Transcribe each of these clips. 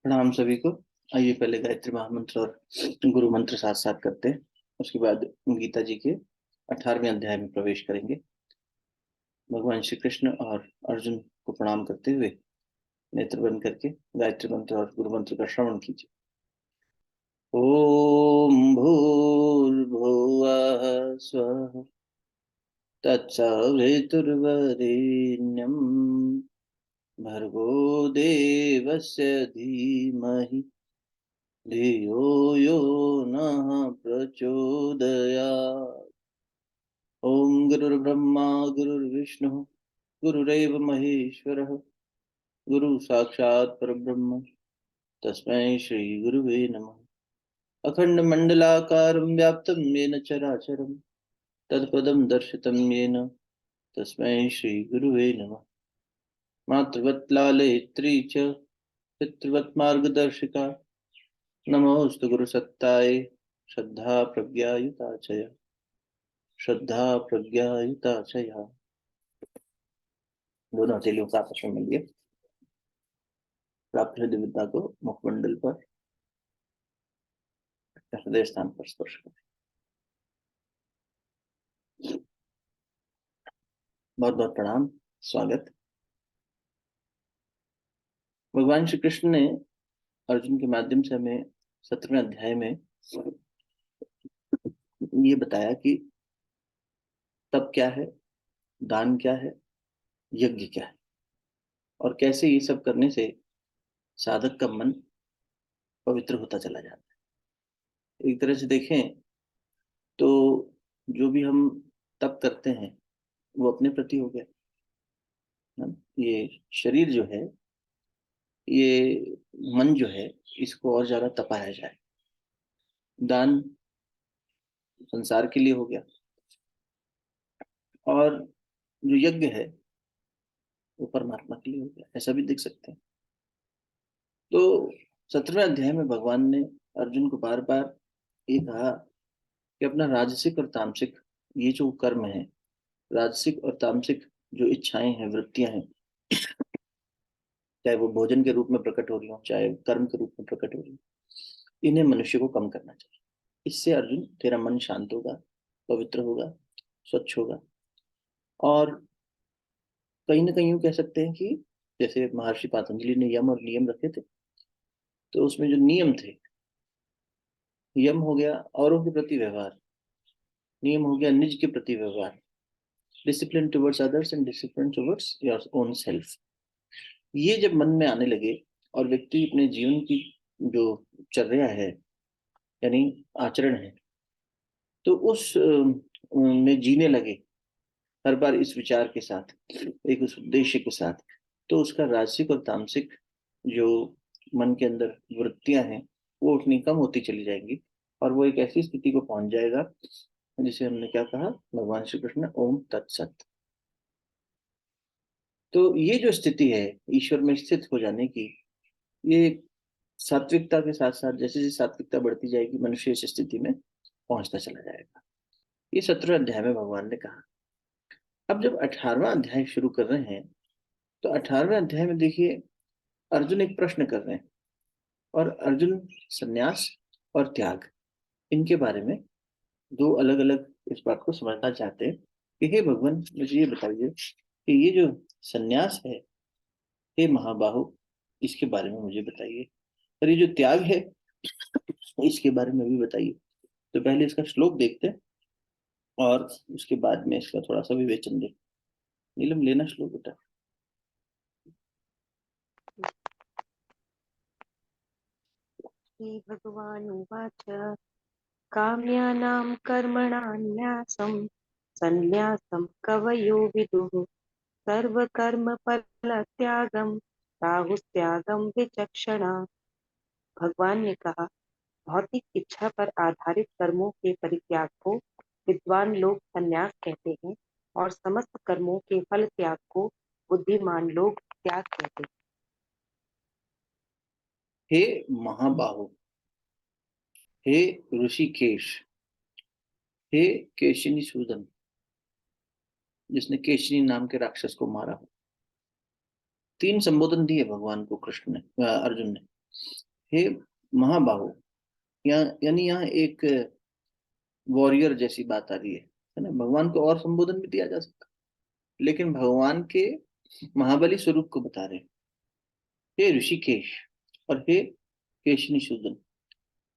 प्रणाम सभी को। आइए पहले गायत्री महामंत्र और गुरु मंत्र साथ साथ करते हैं। उसके बाद गीता जी के 18वें अध्याय में प्रवेश करेंगे। भगवान श्री कृष्ण और अर्जुन को प्रणाम करते हुए नेत्र बंद करके गायत्री मंत्र और गुरु मंत्र का श्रवण कीजिए। ओम भूर्भुवः स्वः तत्सवितुर्वरेण्यं भर्गो देवस्य धीमहि धियो यो नः प्रचोदयात्। ओम गुरुर्ब्रह्मा गुरुर्विष्णु गुरुरेव महेश्वरः गुरु साक्षात् परब्रह्म तस्मै श्री गुरुवे नमः। अखंड मंडलाकारं व्याप्तं येन चराचरं तत्पदं दर्शितं येन तस्मै श्री गुरुवे नमः। मातृवत् लालयित्री च पितृवत् मार्गदर्शिका नमोस्तु गुरुसत्ताय श्रद्धा प्रज्ञायुता च श्रद्धा प्रज्ञायुता च। दोनों हथेलियों का आपस में मिलिए। प्राप्त हृदय विद्या को मुखमंडल पर हृदय स्थान पर स्पर्श करें। बहुत बहुत प्रणाम, स्वागत। भगवान श्री कृष्ण ने अर्जुन के माध्यम से हमें 17वें अध्याय में ये बताया कि तप क्या है, दान क्या है, यज्ञ क्या है, और कैसे ये सब करने से साधक का मन पवित्र होता चला जाता है। एक तरह से देखें तो जो भी हम तप करते हैं वो अपने प्रति हो गया ना? ये शरीर जो है, ये मन जो है, इसको और ज्यादा तपाया जाए। दान संसार के लिए हो गया, और जो यज्ञ है वो परमात्मा के लिए हो गया, ऐसा भी देख सकते हैं। तो 17वें अध्याय में भगवान ने अर्जुन को बार बार ये कहा कि अपना राजसिक और तामसिक ये जो कर्म है, राजसिक और तामसिक जो इच्छाएं हैं, वृत्तियां हैं, चाहे वो भोजन के रूप में प्रकट हो रही हो, चाहे कर्म के रूप में प्रकट हो रही हो, इन्हें मनुष्य को कम करना चाहिए। इससे अर्जुन तेरा मन शांत होगा, पवित्र होगा, स्वच्छ होगा। और कहीं ना कहीं यूं कह सकते हैं कि जैसे महर्षि पातंजलि ने यम और नियम रखे थे, तो उसमें जो नियम थे, यम हो गया औरों के प्रति व्यवहार, नियम हो गया निज के प्रति व्यवहार, discipline towards others and discipline towards your own self. ये जब मन में आने लगे और व्यक्ति अपने जीवन की जो चर्या है, यानी आचरण है, तो उस में जीने लगे हर बार इस विचार के साथ, एक उस उद्देश्य के साथ, तो उसका राजसिक और तामसिक जो मन के अंदर वृत्तियां हैं वो उतनी कम होती चली जाएंगी, और वो एक ऐसी स्थिति को पहुंच जाएगा जिसे हमने क्या कहा, भगवान श्री कृष्ण ने ओम तत्सत। तो ये जो स्थिति है ईश्वर में स्थित हो जाने की, ये सात्विकता के साथ साथ जैसे जैसे सात्विकता बढ़ती जाएगी मनुष्य इस स्थिति में पहुंचता चला जाएगा। ये 17वें अध्याय में भगवान ने कहा। अब जब 18वां अध्याय शुरू कर रहे हैं, तो 18वें अध्याय में देखिए अर्जुन एक प्रश्न कर रहे हैं, और अर्जुन सन्यास और त्याग, इनके बारे में दो अलग अलग इस बात को समझना चाहते हैं कि हे भगवान, मुझे ये बताइए कि ये जो सन्यास है, हे महाबाहु, इसके बारे में मुझे बताइए, और ये जो त्याग है इसके बारे में भी बताइए। तो पहले इसका श्लोक देखते हैं और उसके बाद में इसका थोड़ा सा विवेचन दें। नीलम, लेना श्लोक बेटा। श्रीभगवानुवाच काम्यानां कर्मणान्यासं सन्न्यासं कवयो विदुः सर्वकर्मफलत्यागं राहुस्त्यागं विचक्षणा। भगवान ने कहा, भौतिक इच्छा पर आधारित कर्मों के परित्याग को विद्वान लोग संन्यास कहते हैं, और समस्त कर्मों के फल त्याग को बुद्धिमान लोग त्याग कहते हैं। हे महाबाहु, हे ऋषिकेश, हे केशिनी सूदन, जिसने केशिनी नाम के राक्षस को मारा हो। तीन संबोधन दिए भगवान को कृष्ण ने, अर्जुन ने। हे महाबाहो, यानी यहाँ एक वॉरियर जैसी बात आ रही है ना। भगवान को और संबोधन भी दिया जा सकता, लेकिन भगवान के महाबली स्वरूप को बता रहे हैं, हे ऋषिकेश और हे केशनिशूदन।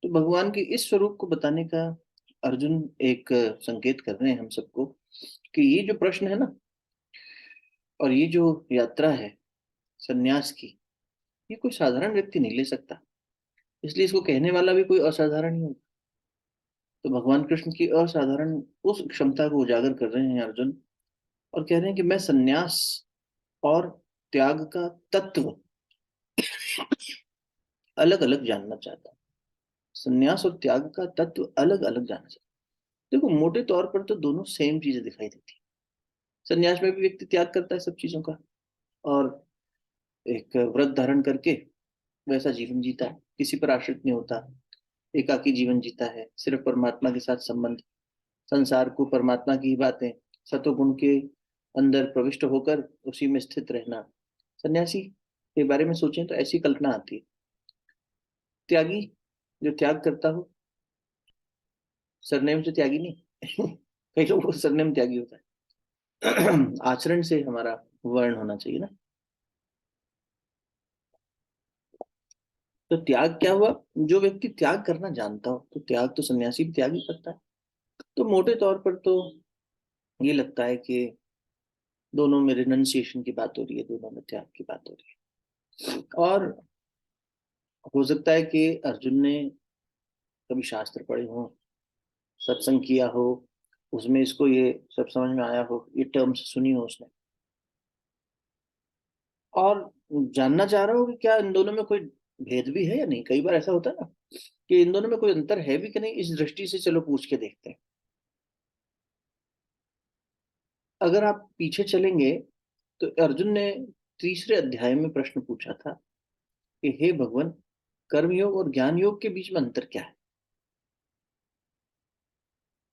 तो भगवान के इस स्वरूप को बताने का अर्जुन एक संकेत कर रहे हैं हम सबको, कि ये जो प्रश्न है ना, और ये जो यात्रा है सन्यास की, ये कोई साधारण व्यक्ति नहीं ले सकता, इसलिए इसको कहने वाला भी कोई असाधारण ही होगा। तो भगवान कृष्ण की असाधारण उस क्षमता को उजागर कर रहे हैं अर्जुन, और कह रहे हैं कि मैं सन्यास और त्याग का तत्व अलग अलग जानना चाहता हूँ। सन्यास और त्याग का तत्व अलग अलग जानना चाहता हूँ। देखो, मोटे तौर पर तो दोनों सेम चीजें दिखाई देती है। सन्यास में भी व्यक्ति त्याग करता है सब चीजों का, और एक व्रत धारण करके वैसा जीवन जीता है, किसी पर आश्रित नहीं होता, एकाकी जीवन जीता है, सिर्फ परमात्मा के साथ संबंध, संसार को परमात्मा की ही बातें, सतोगुण के अंदर प्रविष्ट होकर उसी में स्थित रहना। सन्यासी के बारे में सोचें तो ऐसी कल्पना आती है। त्यागी, जो त्याग करता हो, सरनेम से त्यागी नहीं कई लोगों को सरनेम त्यागी होता है आचरण से हमारा वर्ण होना चाहिए ना। तो त्याग क्या हुआ? जो व्यक्ति त्याग करना जानता हो, तो त्याग तो सन्यासी भी त्याग ही करता है। तो मोटे तौर पर तो ये लगता है कि दोनों में रिनंसिएशन की बात हो रही है, दोनों में त्याग की बात हो रही है। और हो सकता है कि अर्जुन ने कभी शास्त्र पढ़े हो, सत्संग किया हो, उसमें इसको ये सब समझ में आया हो, ये टर्म्स सुनी हो उसने, और जानना चाह रहा हो कि क्या इन दोनों में कोई भेद भी है या नहीं। कई बार ऐसा होता है ना कि इन दोनों में कोई अंतर है भी कि नहीं, इस दृष्टि से चलो पूछ के देखते हैं। अगर आप पीछे चलेंगे तो अर्जुन ने तीसरे अध्याय में प्रश्न पूछा था कि हे भगवान, कर्मयोग और ज्ञान योग के बीच में अंतर क्या है।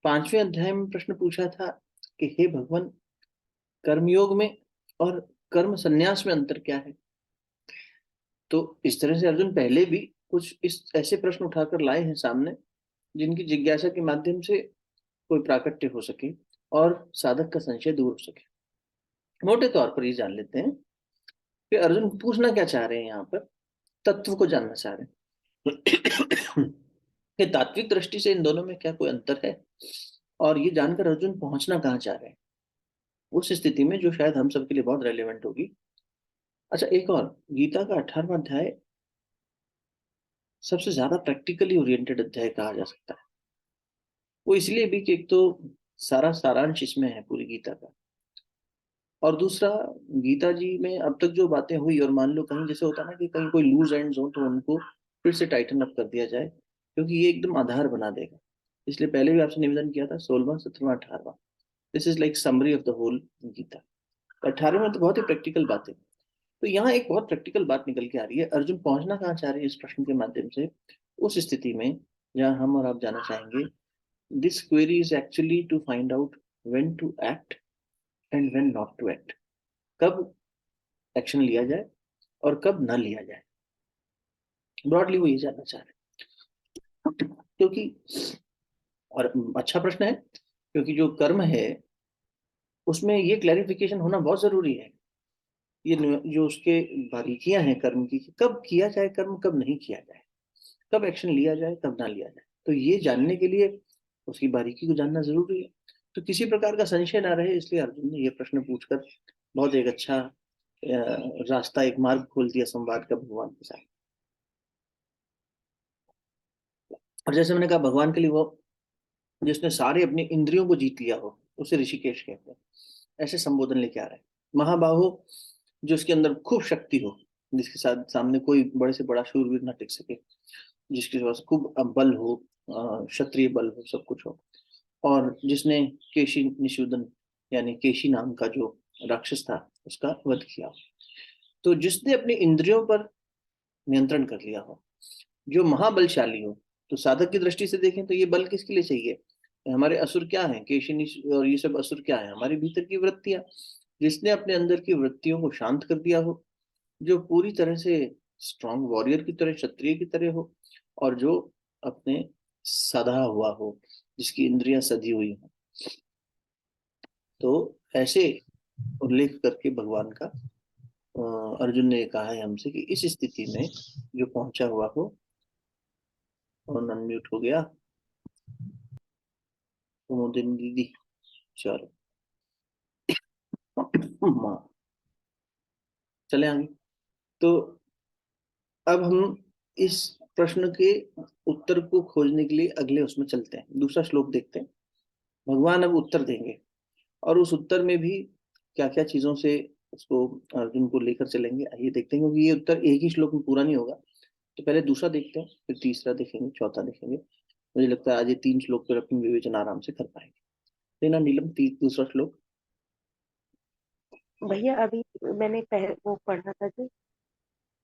पांचवें अध्याय में प्रश्न पूछा था कि हे भगवान, कर्मयोग में और कर्म संन्यास में अंतर क्या है। तो इस तरह से अर्जुन पहले भी कुछ इस ऐसे प्रश्न उठाकर लाए हैं सामने, जिनकी जिज्ञासा के माध्यम से कोई प्राकट्य हो सके और साधक का संशय दूर हो सके। मोटे तौर पर ये जान लेते हैं कि अर्जुन पूछना क्या चाह रहे हैं यहाँ पर, तत्व को जानना चाह रहे हैं कि तात्विक दृष्टि से इन दोनों में क्या कोई अंतर है, और ये जानकर अर्जुन पहुंचना कहाँ चाह रहे हैं उस स्थिति में, जो शायद हम सबके लिए बहुत रेलेवेंट होगी। अच्छा, एक और, गीता का 18वां अध्याय सबसे ज्यादा प्रैक्टिकली ओरिएंटेड अध्याय कहा जा सकता है। वो इसलिए भी कि एक तो सारा सारांश इसमें है पूरी गीता का, और दूसरा, गीता जी में अब तक जो बातें हुई, और मान लो कहीं जैसे होता है ना कि कहीं कोई लूज एंड्स हो तो उनको फिर से टाइटन अप कर दिया जाए, क्योंकि ये एकदम आधार बना देगा। इसलिए पहले भी आपसे निवेदन किया था, 16वां, 17वां, 18वां, this is like summary of the whole Gita. 18वें में तो बहुत ही प्रैक्टिकल बातें। तो यहाँ एक बहुत प्रैक्टिकल बात निकल के आ रही है, अर्जुन पहुंचना कहाँ चाह रहे हैं इस प्रश्न के माध्यम से, उस स्थिति में जहाँ हम और आप जाना चाहेंगे। This query is actually to find out when to act and when not to act. कब एक्शन लिया जाए और कब ना लिया जाए, ब्रॉडली वो ये जानना चाह रहे हैं। क्योंकि, और अच्छा प्रश्न है, क्योंकि जो कर्म है उसमें ये क्लैरिफिकेशन होना बहुत जरूरी है। ये जो उसके बारीकियां हैं कर्म की, कि कब किया जाए कर्म, कब नहीं किया जाए, कब एक्शन लिया जाए, कब ना लिया जाए, तो ये जानने के लिए उसकी बारीकी को जानना जरूरी है। तो किसी प्रकार का संशय ना रहे, इसलिए अर्जुन ने ये प्रश्न पूछकर बहुत एक अच्छा रास्ता, एक मार्ग खोल दिया संवाद का भगवान के साथ। और जैसे मैंने कहा, भगवान के लिए वो जिसने सारे अपनी इंद्रियों को जीत लिया हो, उसे ऋषिकेश कहते हैं। ऐसे संबोधन लेके आ रहे हैं। महाबाहो, जो उसके अंदर खूब शक्ति हो, जिसके साथ सामने कोई बड़े से बड़ा शूरवीर ना टिक सके, जिसके पास खूब बल हो, क्षत्रिय बल हो, सब कुछ हो, और जिसने केशी निषूदन, यानी केशी नाम का जो राक्षस था, उसका वध किया। तो जिसने अपनी इंद्रियों पर नियंत्रण कर लिया हो, जो महाबलशाली हो। तो साधक की दृष्टि से देखें तो ये बल किसके लिए चाहिए? हमारे असुर क्या है, केशिनी और ये सब असुर क्या है? हमारे भीतर की वृत्तियां। जिसने अपने अंदर की वृत्तियों को शांत कर दिया हो, जो पूरी तरह से स्ट्रांग वॉरियर की तरह, क्षत्रिय की तरह हो, और जो अपने सधा हुआ हो, जिसकी इंद्रियां सधी हुई हो। तो ऐसे उल्लेख करके भगवान का अर्जुन ने कहा है हमसे कि इस स्थिति में जो पहुंचा हुआ हो, और अनम्यूट हो गया कुमुदिनी दीदी, चलो माँ, चले आगे। तो अब हम इस प्रश्न के उत्तर को खोजने के लिए अगले उसमें चलते हैं, दूसरा श्लोक देखते हैं। भगवान अब उत्तर देंगे, और उस उत्तर में भी क्या क्या चीजों से उसको, अर्जुन को लेकर चलेंगे, आइए देखते हैं, क्योंकि ये उत्तर एक ही श्लोक में पूरा नहीं होगा। तो पहले दूसरा देखते हैं, फिर तीसरा देखेंगे, चौथा देखेंगे। मुझे लगता है आज ये 3 श्लोक पर अपनी विवेचना आराम से कर पाएंगे। लेना नीलम, दूसरा श्लोक। भैया अभी मैंने वो पढ़ा था जो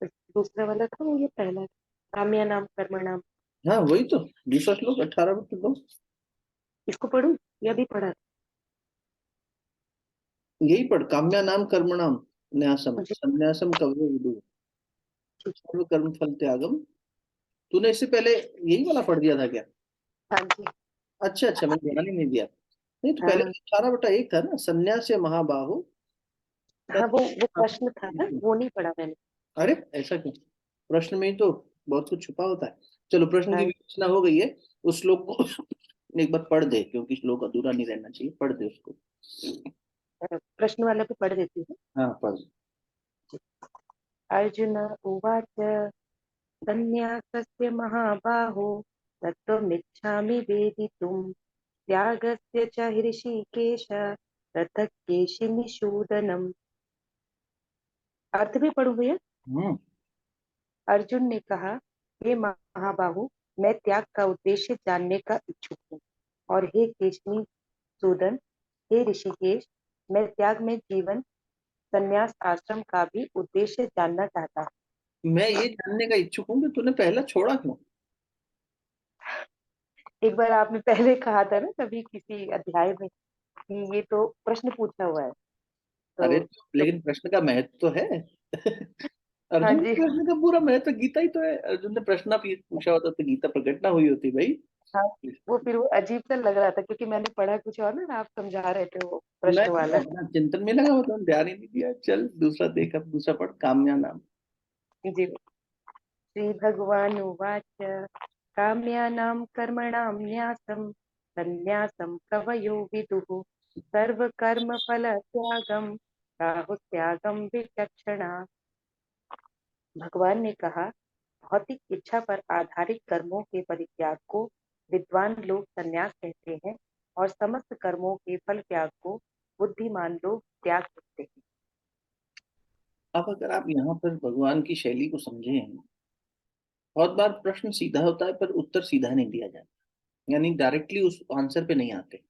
दूसरा वाला था, वो ये पहला था, काम्या नाम कर्म नाम। हाँ वही तो, दूसरा श्लोक 18 में। इसको पढ़ूं या भी पढ़ा था? यही पढ़, काम्या नाम कर्मणाम न्यासम मुझे संन्यासम कवयो विदु सर्व कर्म फल त्यागम। तूने इससे पहले यही वाला पढ़ दिया था क्या? हाँ जी। अच्छा अच्छा, मैंने ध्यान ही नहीं दिया। नहीं तो पहले हाँ 18/1 था ना, संन्यास महाबाहु हाँ, वो तत्। प्रश्न था ना, वो नहीं पढ़ा मैंने। अरे ऐसा क्यों? प्रश्न में ही तो बहुत कुछ छुपा होता है। चलो, प्रश्न की हाँ, विवेचना हो गई है। उस श्लोक को एक बार पढ़ दे, क्योंकि श्लोक अधूरा नहीं रहना चाहिए, पढ़ दे उसको। प्रश्न वाला भी पढ़ देती हूँ। हाँ पढ़। अर्जुन उवाच सन्न्यासस्य महाबाहो तत्त्वमिच्छामि वेदितुम् त्यागस्य च ऋषिकेश पृथक् केशिनिषूदनम्। अर्थ भी पढ़ू भैया? हम्म। अर्जुन ने कहा, हे महाबाहु, मैं त्याग का उद्देश्य जानने का इच्छुक हूँ। और हे केशनी सूदन, हे ऋषिकेश, मैं त्याग में जीवन संन्यास आश्रम का भी उद्देश्य जानना चाहता हूँ। मैं ये जानने का इच्छुक हूँ कि तूने पहला छोड़ा क्यों? एक बार आपने पहले कहा था ना कभी किसी अध्याय में कि ये तो प्रश्न पूछा हुआ है, अरे तो जब। लेकिन प्रश्न का महत्व तो है। हाँ अर्जुन के जी। प्रश्न का पूरा महत्व गीता ही तो है। अर्जुन ने प्रश्न पूछा होता तो गीता प्रकट ना हुई होती भाई। हाँ, वो फिर वो अजीब सा लग रहा था क्योंकि मैंने पढ़ा कुछ और ना, आप समझा रहे थे वो मैं प्रश्न वाला। अपना चिंतन में लगा होता हूँ, ध्यान ही नहीं दिया। चल दूसरा देख, अब दूसरा पढ़, काम्या नाम। जी। श्री भगवान उवाच काम्यानां कर्मणां न्यासं सन्न्यासं कवयो विदुः सर्वकर्मफलत्यागं राहुस्त्यागं विचक्षणा। भगवान ने कहा, भौतिक इच्छा पर आधारित कर्मों के परित्याग को विद्वान लोग संन्यास कहते हैं, और समस्त कर्मों के फल त्याग को बुद्धिमान लोग त्याग कहते हैं। अब अगर आप यहाँ पर भगवान की शैली को समझें, बहुत बार प्रश्न सीधा होता है पर उत्तर सीधा नहीं दिया जाता, यानी डायरेक्टली उस आंसर पे नहीं आते।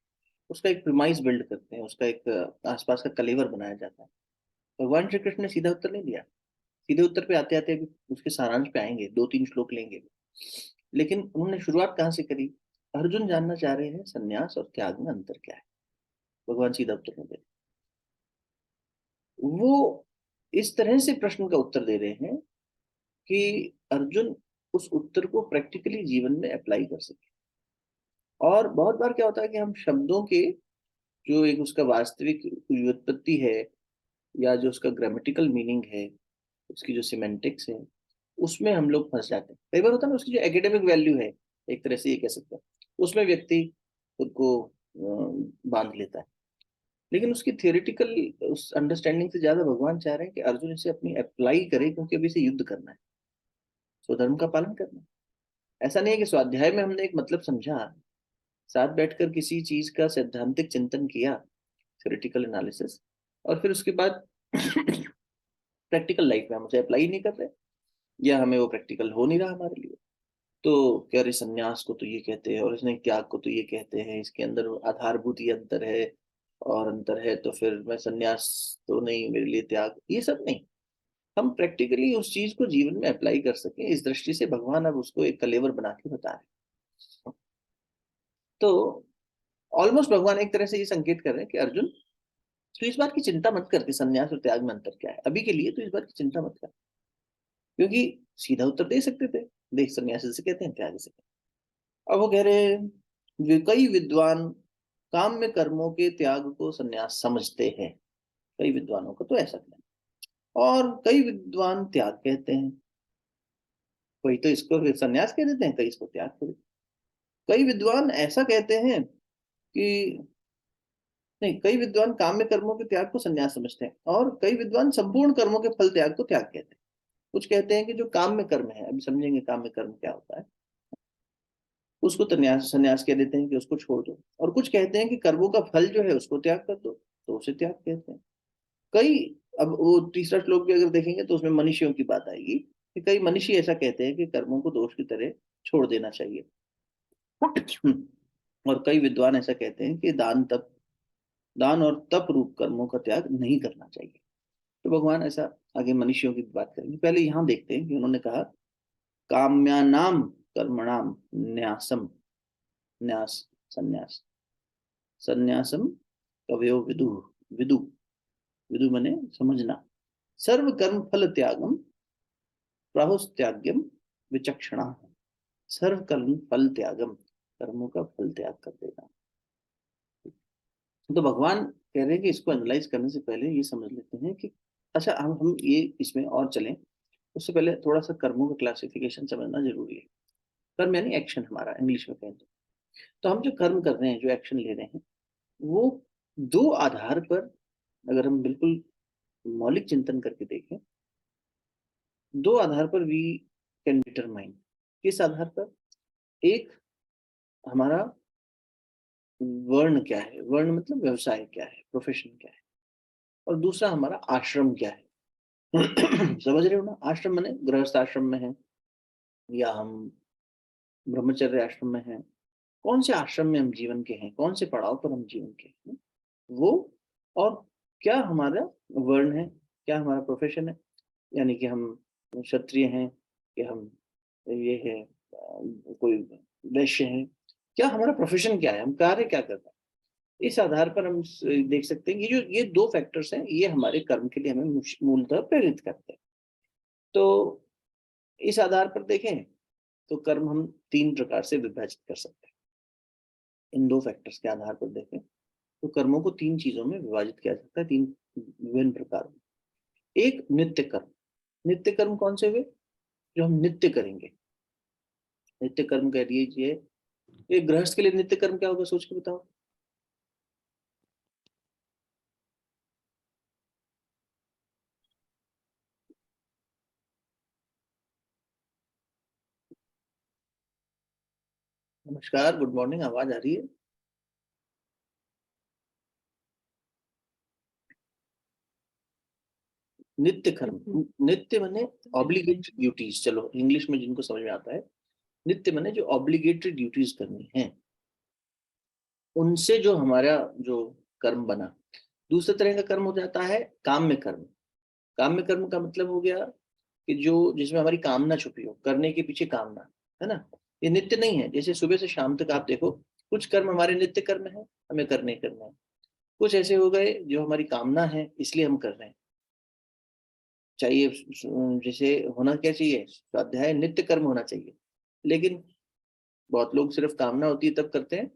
उसका एक प्रिमाइस बिल्ड करते हैं, उसका एक आसपास का कलेवर बनाया जाता है। भगवान श्री कृष्ण ने सीधा उत्तर नहीं दिया। सीधे उत्तर पे आते आते अभी उसके सारांश पे आएंगे, 2-3 श्लोक लेंगे। लेकिन उन्होंने शुरुआत कहाँ से करी? अर्जुन जानना चाह रहे हैं संन्यास और त्याग में अंतर क्या है। भगवान सीधा उत्तर नहीं दे रहे। वो इस तरह से प्रश्न का उत्तर दे रहे हैं कि अर्जुन उस उत्तर को प्रैक्टिकली जीवन में अप्लाई कर सके। और बहुत बार क्या होता है कि हम शब्दों के जो एक उसका वास्तविक व्युत्पत्ति है, या जो उसका ग्रामेटिकल मीनिंग है, उसकी जो सिमेंटिक्स है, उसमें हम लोग फंस जाते हैं। कई बार होता है ना, उसकी जो एकेडमिक वैल्यू है, एक तरह से ये कह सकते हैं, उसमें व्यक्ति खुद को बांध लेता है। लेकिन उसकी थियोरिटिकल उस अंडरस्टैंडिंग से ज्यादा भगवान चाह रहे हैं कि अर्जुन इसे अपनी अप्लाई करे, क्योंकि अभी इसे युद्ध करना है, स्वधर्म का पालन करना है। ऐसा नहीं है कि स्वाध्याय में हमने एक मतलब समझा, साथ बैठकर किसी चीज का सैद्धांतिक चिंतन किया, थ्योरेटिकल एनालिसिस, और फिर उसके बाद प्रैक्टिकल लाइफ में हम उसे अप्लाई नहीं कर रहे, या हमें वो प्रैक्टिकल हो नहीं रहा हमारे लिए। तो कह रहे संन्यास को तो ये कहते हैं, और इसने त्याग को तो ये कहते हैं, इसके अंदर आधारभूत ये अंतर है, और अंतर है तो फिर मैं संन्यास तो नहीं, मेरे लिए त्याग, ये सब नहीं। हम प्रैक्टिकली उस चीज को जीवन में अप्लाई कर सकें, इस दृष्टि से भगवान अब उसको एक कलेवर बना के बता रहे हैं। तो ऑलमोस्ट भगवान एक तरह से ये संकेत कर रहे हैं कि अर्जुन, तो इस बात की चिंता मत कर कि संन्यास और त्याग में अंतर क्या है, अभी के लिए तो इस बात की चिंता मत कर। क्योंकि सीधा उत्तर दे सकते थे, देख सन्यासी से कहते हैं त्याग से। अब वो कह रहे हैं कई विद्वान काम में कर्मों के त्याग को सन्यास समझते हैं, कई विद्वानों का तो ऐसा कहना, और कई विद्वान त्याग कहते हैं। कोई तो इसको सन्यास कह देते हैं, कई इसको त्याग कहते हैं। कई विद्वान ऐसा कहते हैं कि नहीं, कई विद्वान काम में कर्मों के त्याग को सन्यास समझते हैं, और कई विद्वान संपूर्ण कर्मों के फल त्याग को त्याग कहते हैं। कुछ कहते हैं कि जो काम में कर्म है, अभी समझेंगे काम में कर्म क्या होता है, उसको तन्यास सन्यास कह देते हैं कि उसको छोड़ दो। और कुछ कहते हैं कि कर्मों का फल जो है उसको त्याग कर दो, तो उसे त्याग कहते हैं। कई, अब वो तीसरा श्लोक भी अगर देखेंगे तो उसमें मनीषियों की बात आएगी कि कई मनीषी ऐसा कहते हैं कि कर्मों को दोष की तरह छोड़ देना चाहिए। और कई विद्वान ऐसा कहते हैं कि दान और तप रूप कर्मों का त्याग नहीं करना चाहिए। तो भगवान ऐसा आगे मनुष्यों की बात करेंगे। पहले यहाँ देखते हैं कि उन्होंने कहा काम्यानाम कर्मणाम न्यासम, न्यास संन्यास, संन्यासम कवयो विदु, विदु, विदु मने समझना, सर्व कर्म फल त्यागम प्राहुस्त्याग्यम विचक्षणा, सर्व कर्म फल त्यागम, कर्मों का फल त्याग कर देना। तो भगवान कह रहे हैं कि इसको एनालाइज करने से पहले ये समझ लेते हैं कि अच्छा, हम ये इसमें और चलें उससे पहले थोड़ा सा कर्मों का क्लासिफिकेशन समझना जरूरी है। कर्म यानी एक्शन, हमारा इंग्लिश में कहें तो हम जो कर्म कर रहे हैं, जो एक्शन ले रहे हैं, वो दो आधार पर, अगर हम बिल्कुल मौलिक चिंतन करके देखें, दो आधार पर वी कैन डिटरमाइन। किस आधार पर? एक, हमारा वर्ण क्या है, वर्ण मतलब व्यवसाय क्या है, प्रोफेशन क्या है, और दूसरा हमारा आश्रम क्या है। समझ रहे हो ना? आश्रम माने गृहस्थ आश्रम में है या हम ब्रह्मचर्य आश्रम में हैं, कौन से आश्रम में हम जीवन के हैं, कौन से पड़ाव पर हम जीवन के हैं, वो, और क्या हमारा वर्ण है, क्या हमारा प्रोफेशन है, यानी कि हम क्षत्रिय हैं कि हम ये है कोई वैश्य है, क्या हमारा प्रोफेशन क्या है, हम कार्य क्या कर रहे हैं। इस आधार पर हम देख सकते हैं कि जो ये दो फैक्टर्स हैं, ये हमारे कर्म के लिए हमें मूलतः प्रेरित करते हैं। तो इस आधार पर देखें तो कर्म हम तीन प्रकार से विभाजित कर सकते हैं। इन दो फैक्टर्स के आधार पर देखें तो कर्मों को तीन चीजों में विभाजित किया जाता है, तीन विभिन्न प्रकार में। एक नित्य कर्म, नित्य कर्म कौन से हुए? जो हम नित्य करेंगे, नित्य कर्म कह लीजिए। एक गृहस्थ के लिए नित्य कर्म क्या होगा, सोच के बताओ। नमस्कार, गुड मॉर्निंग, आवाज आ रही है? नित्य कर्म, नित्य माने ऑब्लिगेटरी ड्यूटीज, चलो इंग्लिश में जिनको समझ में आता है, नित्य माने जो ऑब्लिगेटरी ड्यूटीज करनी है, उनसे जो हमारा जो कर्म बना। दूसरे तरह का कर्म हो जाता है काम में कर्म। काम में कर्म का मतलब हो गया कि जो जिसमें हमारी कामना छुपी हो, करने के पीछे कामना, है ना। ये नित्य नहीं है। जैसे सुबह से शाम तक आप देखो, कुछ कर्म हमारे नित्य कर्म है, हमें करने करना है। कुछ ऐसे हो गए जो हमारी कामना है इसलिए हम कर रहे हैं। चाहिए जैसे होना क्या चाहिए, स्वाध्याय नित्य कर्म होना चाहिए, लेकिन बहुत लोग सिर्फ कामना होती है तब करते हैं,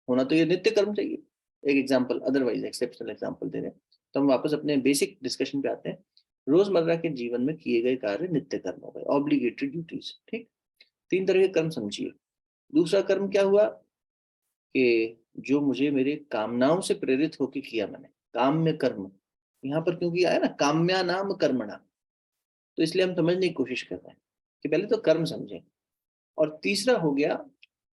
होना तो ये नित्य कर्म चाहिए। एक एग्जाम्पल, अदरवाइज एक्सेप्शनल एग्जाम्पल दे रहे हैं, तो हम वापस अपने बेसिक डिस्कशन पे आते हैं। रोजमर्रा के जीवन में किए गए कार्य नित्य कर्म हो गए, ऑब्लिगेटरी ड्यूटीज, ठीक। तीन तरह के कर्म समझिए। दूसरा कर्म क्या हुआ कि जो मुझे मेरे कामनाओं से प्रेरित होकर किया मैंने, काम में कर्म। यहाँ पर क्योंकि आया ना काम्या नाम कर्मणा, तो इसलिए हम समझने की कोशिश कर रहे हैं कि पहले तो कर्म समझें। और तीसरा हो गया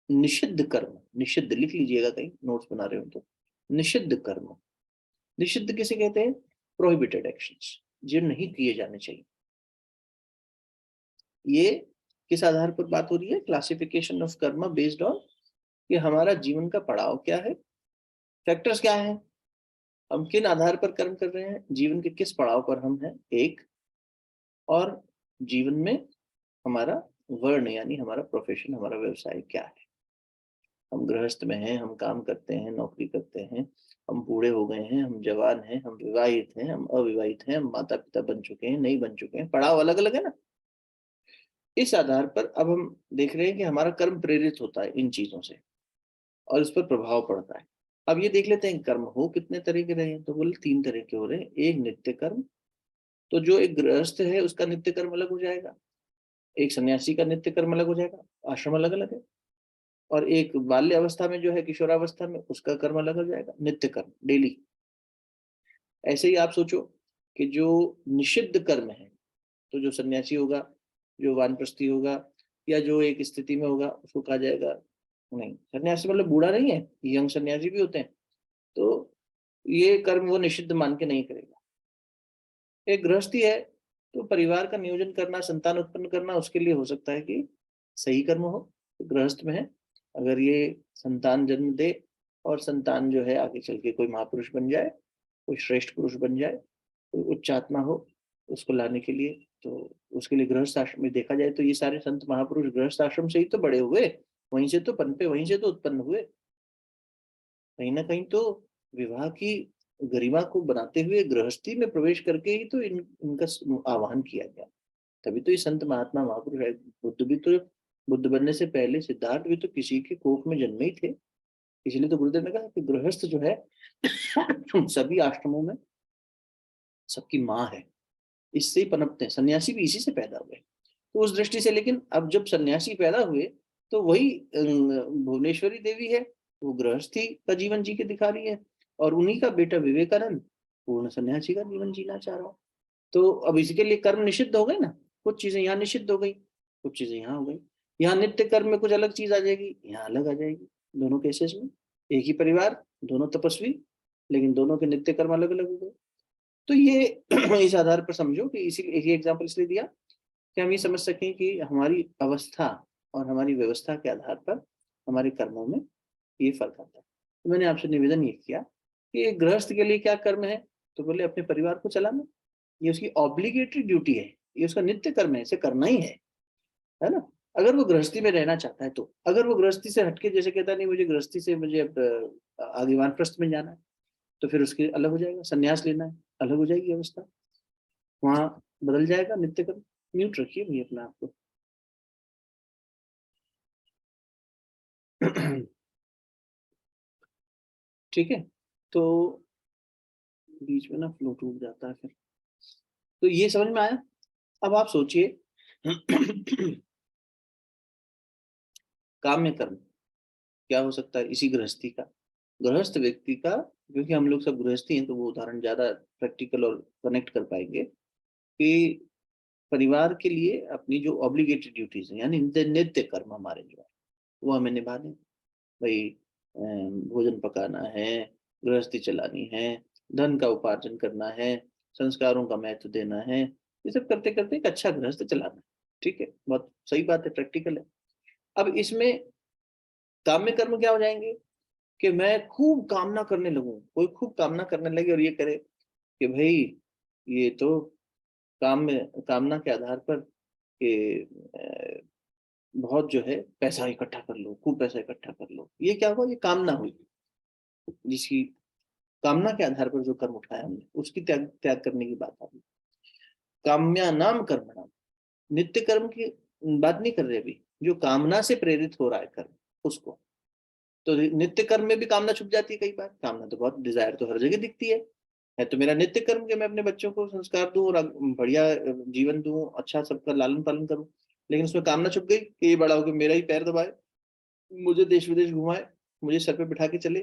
निषिद्ध कर्म। निषिद्ध लिख लीजिएगा कहीं नोट्स बना रहे हो तो। निषिद्ध कर्म, निषिद्ध किसे कहते हैं? प्रोहिबिटेड एक्शंस, जो नहीं किए जाने चाहिए। ये किस आधार पर बात हो रही है? क्लासिफिकेशन ऑफ कर्म बेस्ड ऑन कि हमारा जीवन का पड़ाव क्या है, फैक्टर्स क्या है, हम किन आधार पर कर्म कर रहे हैं, जीवन के किस पड़ाव पर हम हैं, एक, और जीवन में हमारा वर्ण यानी हमारा प्रोफेशन, हमारा व्यवसाय क्या है। हम गृहस्थ में हैं, हम काम करते हैं, नौकरी करते हैं, हम बूढ़े हो गए हैं, हम जवान हैं, हम विवाहित हैं, हम अविवाहित हैं, हम माता पिता बन चुके हैं, नहीं बन चुके हैं, पड़ाव अलग अलग है ना। इस आधार पर अब हम देख रहे हैं कि हमारा कर्म प्रेरित होता है इन चीजों से और इस पर प्रभाव पड़ता है। अब ये देख लेते हैं कर्म हो कितने तरह के रहे हैं, तो बोले 3 तरह के हो रहे हैं। एक नित्य कर्म, तो जो एक गृहस्थ है उसका नित्य कर्म अलग हो जाएगा, एक सन्यासी का नित्य कर्म अलग हो जाएगा, आश्रम अलग अलग है। और एक बाल्य अवस्था में जो है, किशोरावस्था में, उसका कर्म अलग हो जाएगा, नित्य कर्म डेली। ऐसे ही आप सोचो कि जो निषिद्ध कर्म है, तो जो सन्यासी होगा, जो वानप्रस्थी होगा, या जो एक स्थिति में होगा, उसको कहा जाएगा, नहीं सन्यासी मतलब बूढ़ा नहीं है, यंग सन्यासी भी होते हैं, तो ये कर्म वो निषिद्ध मान के नहीं करेगा। एक गृहस्थी है, तो परिवार का नियोजन करना, संतान उत्पन्न करना, उसके लिए हो सकता है कि सही कर्म हो, तो गृहस्थ में है। अगर ये संतान जन्म दे और संतान जो है आगे चल के कोई महापुरुष बन जाए, कोई श्रेष्ठ पुरुष बन जाए, कोई उच्च आत्मा हो, उसको लाने के लिए, तो उसके लिए गृहस्थ आश्रम में देखा जाए तो ये सारे संत महापुरुष गृहस्थ आश्रम से ही तो बड़े हुए, वहीं से तो पनपे, वहीं से तो उत्पन्न हुए। कहीं ना कहीं तो विवाह की गरिमा को बनाते हुए गृहस्थी में प्रवेश करके ही तो इनका आह्वान किया गया। तभी तो ये संत महात्मा महापुरुष है। बुद्ध भी तो, बुद्ध बनने से पहले सिद्धार्थ भी तो किसी के कोख में जन्मे ही थे। इसलिए तो गुरुदेव ने कहा कि गृहस्थ जो है सभी आश्रमों में सबकी माँ है, इससे ही पनपते हैं। सन्यासी भी इसी से पैदा हुए। तो उस दृष्टि से, लेकिन अब जब सन्यासी पैदा हुए तो वही भुवनेश्वरी देवी है, वो गृहस्थी का जीवन जी के दिखा रही है, और उन्हीं का बेटा विवेकानंद पूर्ण सन्यासी का जीवन जीना चाह रहा है। तो अब इसके लिए कर्म निषिद्ध हो गए ना, कुछ चीजें यहाँ निषिद्ध हो गई, कुछ चीजें यहाँ हो गई। यहाँ नित्य कर्म में कुछ अलग चीज आ जाएगी, यहाँ अलग आ जाएगी। दोनों केसेस में एक ही परिवार, दोनों तपस्वी, लेकिन दोनों के नित्य कर्म अलग अलग हो गए। तो ये इस आधार पर समझो कि इसी एक एग्जाम्पल इसलिए दिया कि हम ये समझ सकें कि हमारी अवस्था और हमारी व्यवस्था के आधार पर हमारे कर्मों में ये फर्क आता है। तो मैंने आपसे निवेदन ये किया कि एक गृहस्थ के लिए क्या कर्म है, तो बोले अपने परिवार को चलाना, ये उसकी ऑब्लिगेटरी ड्यूटी है, ये उसका नित्य कर्म है, इसे करना ही है ना। अगर वो गृहस्थी में रहना चाहता है तो, अगर वो गृहस्थी से हटके जैसे कहता नहीं मुझे गृहस्थी से मुझे अब आगे वानप्रस्थ में जाना है, तो फिर उसके अलग हो जाएगा। संन्यास लेना है, अलग हो जाएगी अवस्था, वहां बदल जाएगा नित्य कर्म। म्यूट रखिए भैया अपने आप को। ठीक है, तो बीच में ना फ्लो टूट जाता है फिर। तो ये समझ में आया। अब आप सोचिए काम्य कर्म क्या हो सकता है इसी गृहस्थी का, गृहस्थ व्यक्ति का, क्योंकि हम लोग सब गृहस्थी हैं तो वो उदाहरण ज्यादा प्रैक्टिकल और कनेक्ट कर पाएंगे कि परिवार के लिए अपनी जो ऑब्लिगेटेड ड्यूटीज है, यानी नित्य कर्म हमारे जो है वो हमें निभाने। भाई भोजन पकाना है, गृहस्थी चलानी है, धन का उपार्जन करना है, संस्कारों का महत्व देना है, ये सब करते करते एक अच्छा गृहस्थ चलाना है। ठीक है, बहुत सही बात है, प्रैक्टिकल है। अब इसमें काम्य कर्म क्या हो जाएंगे कि मैं खूब कामना करने लगूं, कोई खूब कामना करने लगे और ये करे कि भाई ये तो काम में कामना के आधार पर कि बहुत जो है पैसा इकट्ठा कर लो, खूब पैसा इकट्ठा कर लो, ये क्या हुआ, ये कामना हुई। जिसकी कामना के आधार पर जो कर्म उठाया हमने, उसकी त्याग त्याग करने की बात आ रही। काम्या नाम कर्म नाम, नित्य कर्म की बात नहीं कर रहे अभी, जो कामना से प्रेरित हो रहा है कर्म, उसको। तो नित्य कर्म में भी कामना छुप जाती है कई बार। कामना तो बहुत, डिजायर तो हर जगह दिखती है तो मेरा नित्य कर्म कि मैं अपने बच्चों को संस्कार दूं और बढ़िया जीवन दूं, अच्छा सबका लालन पालन करूं। लेकिन उसमें कामना छुप गई कि ये बड़ा होकर मेरा ही पैर दबाए, मुझे देश विदेश घुमाए, मुझे सर पे बिठा के चले,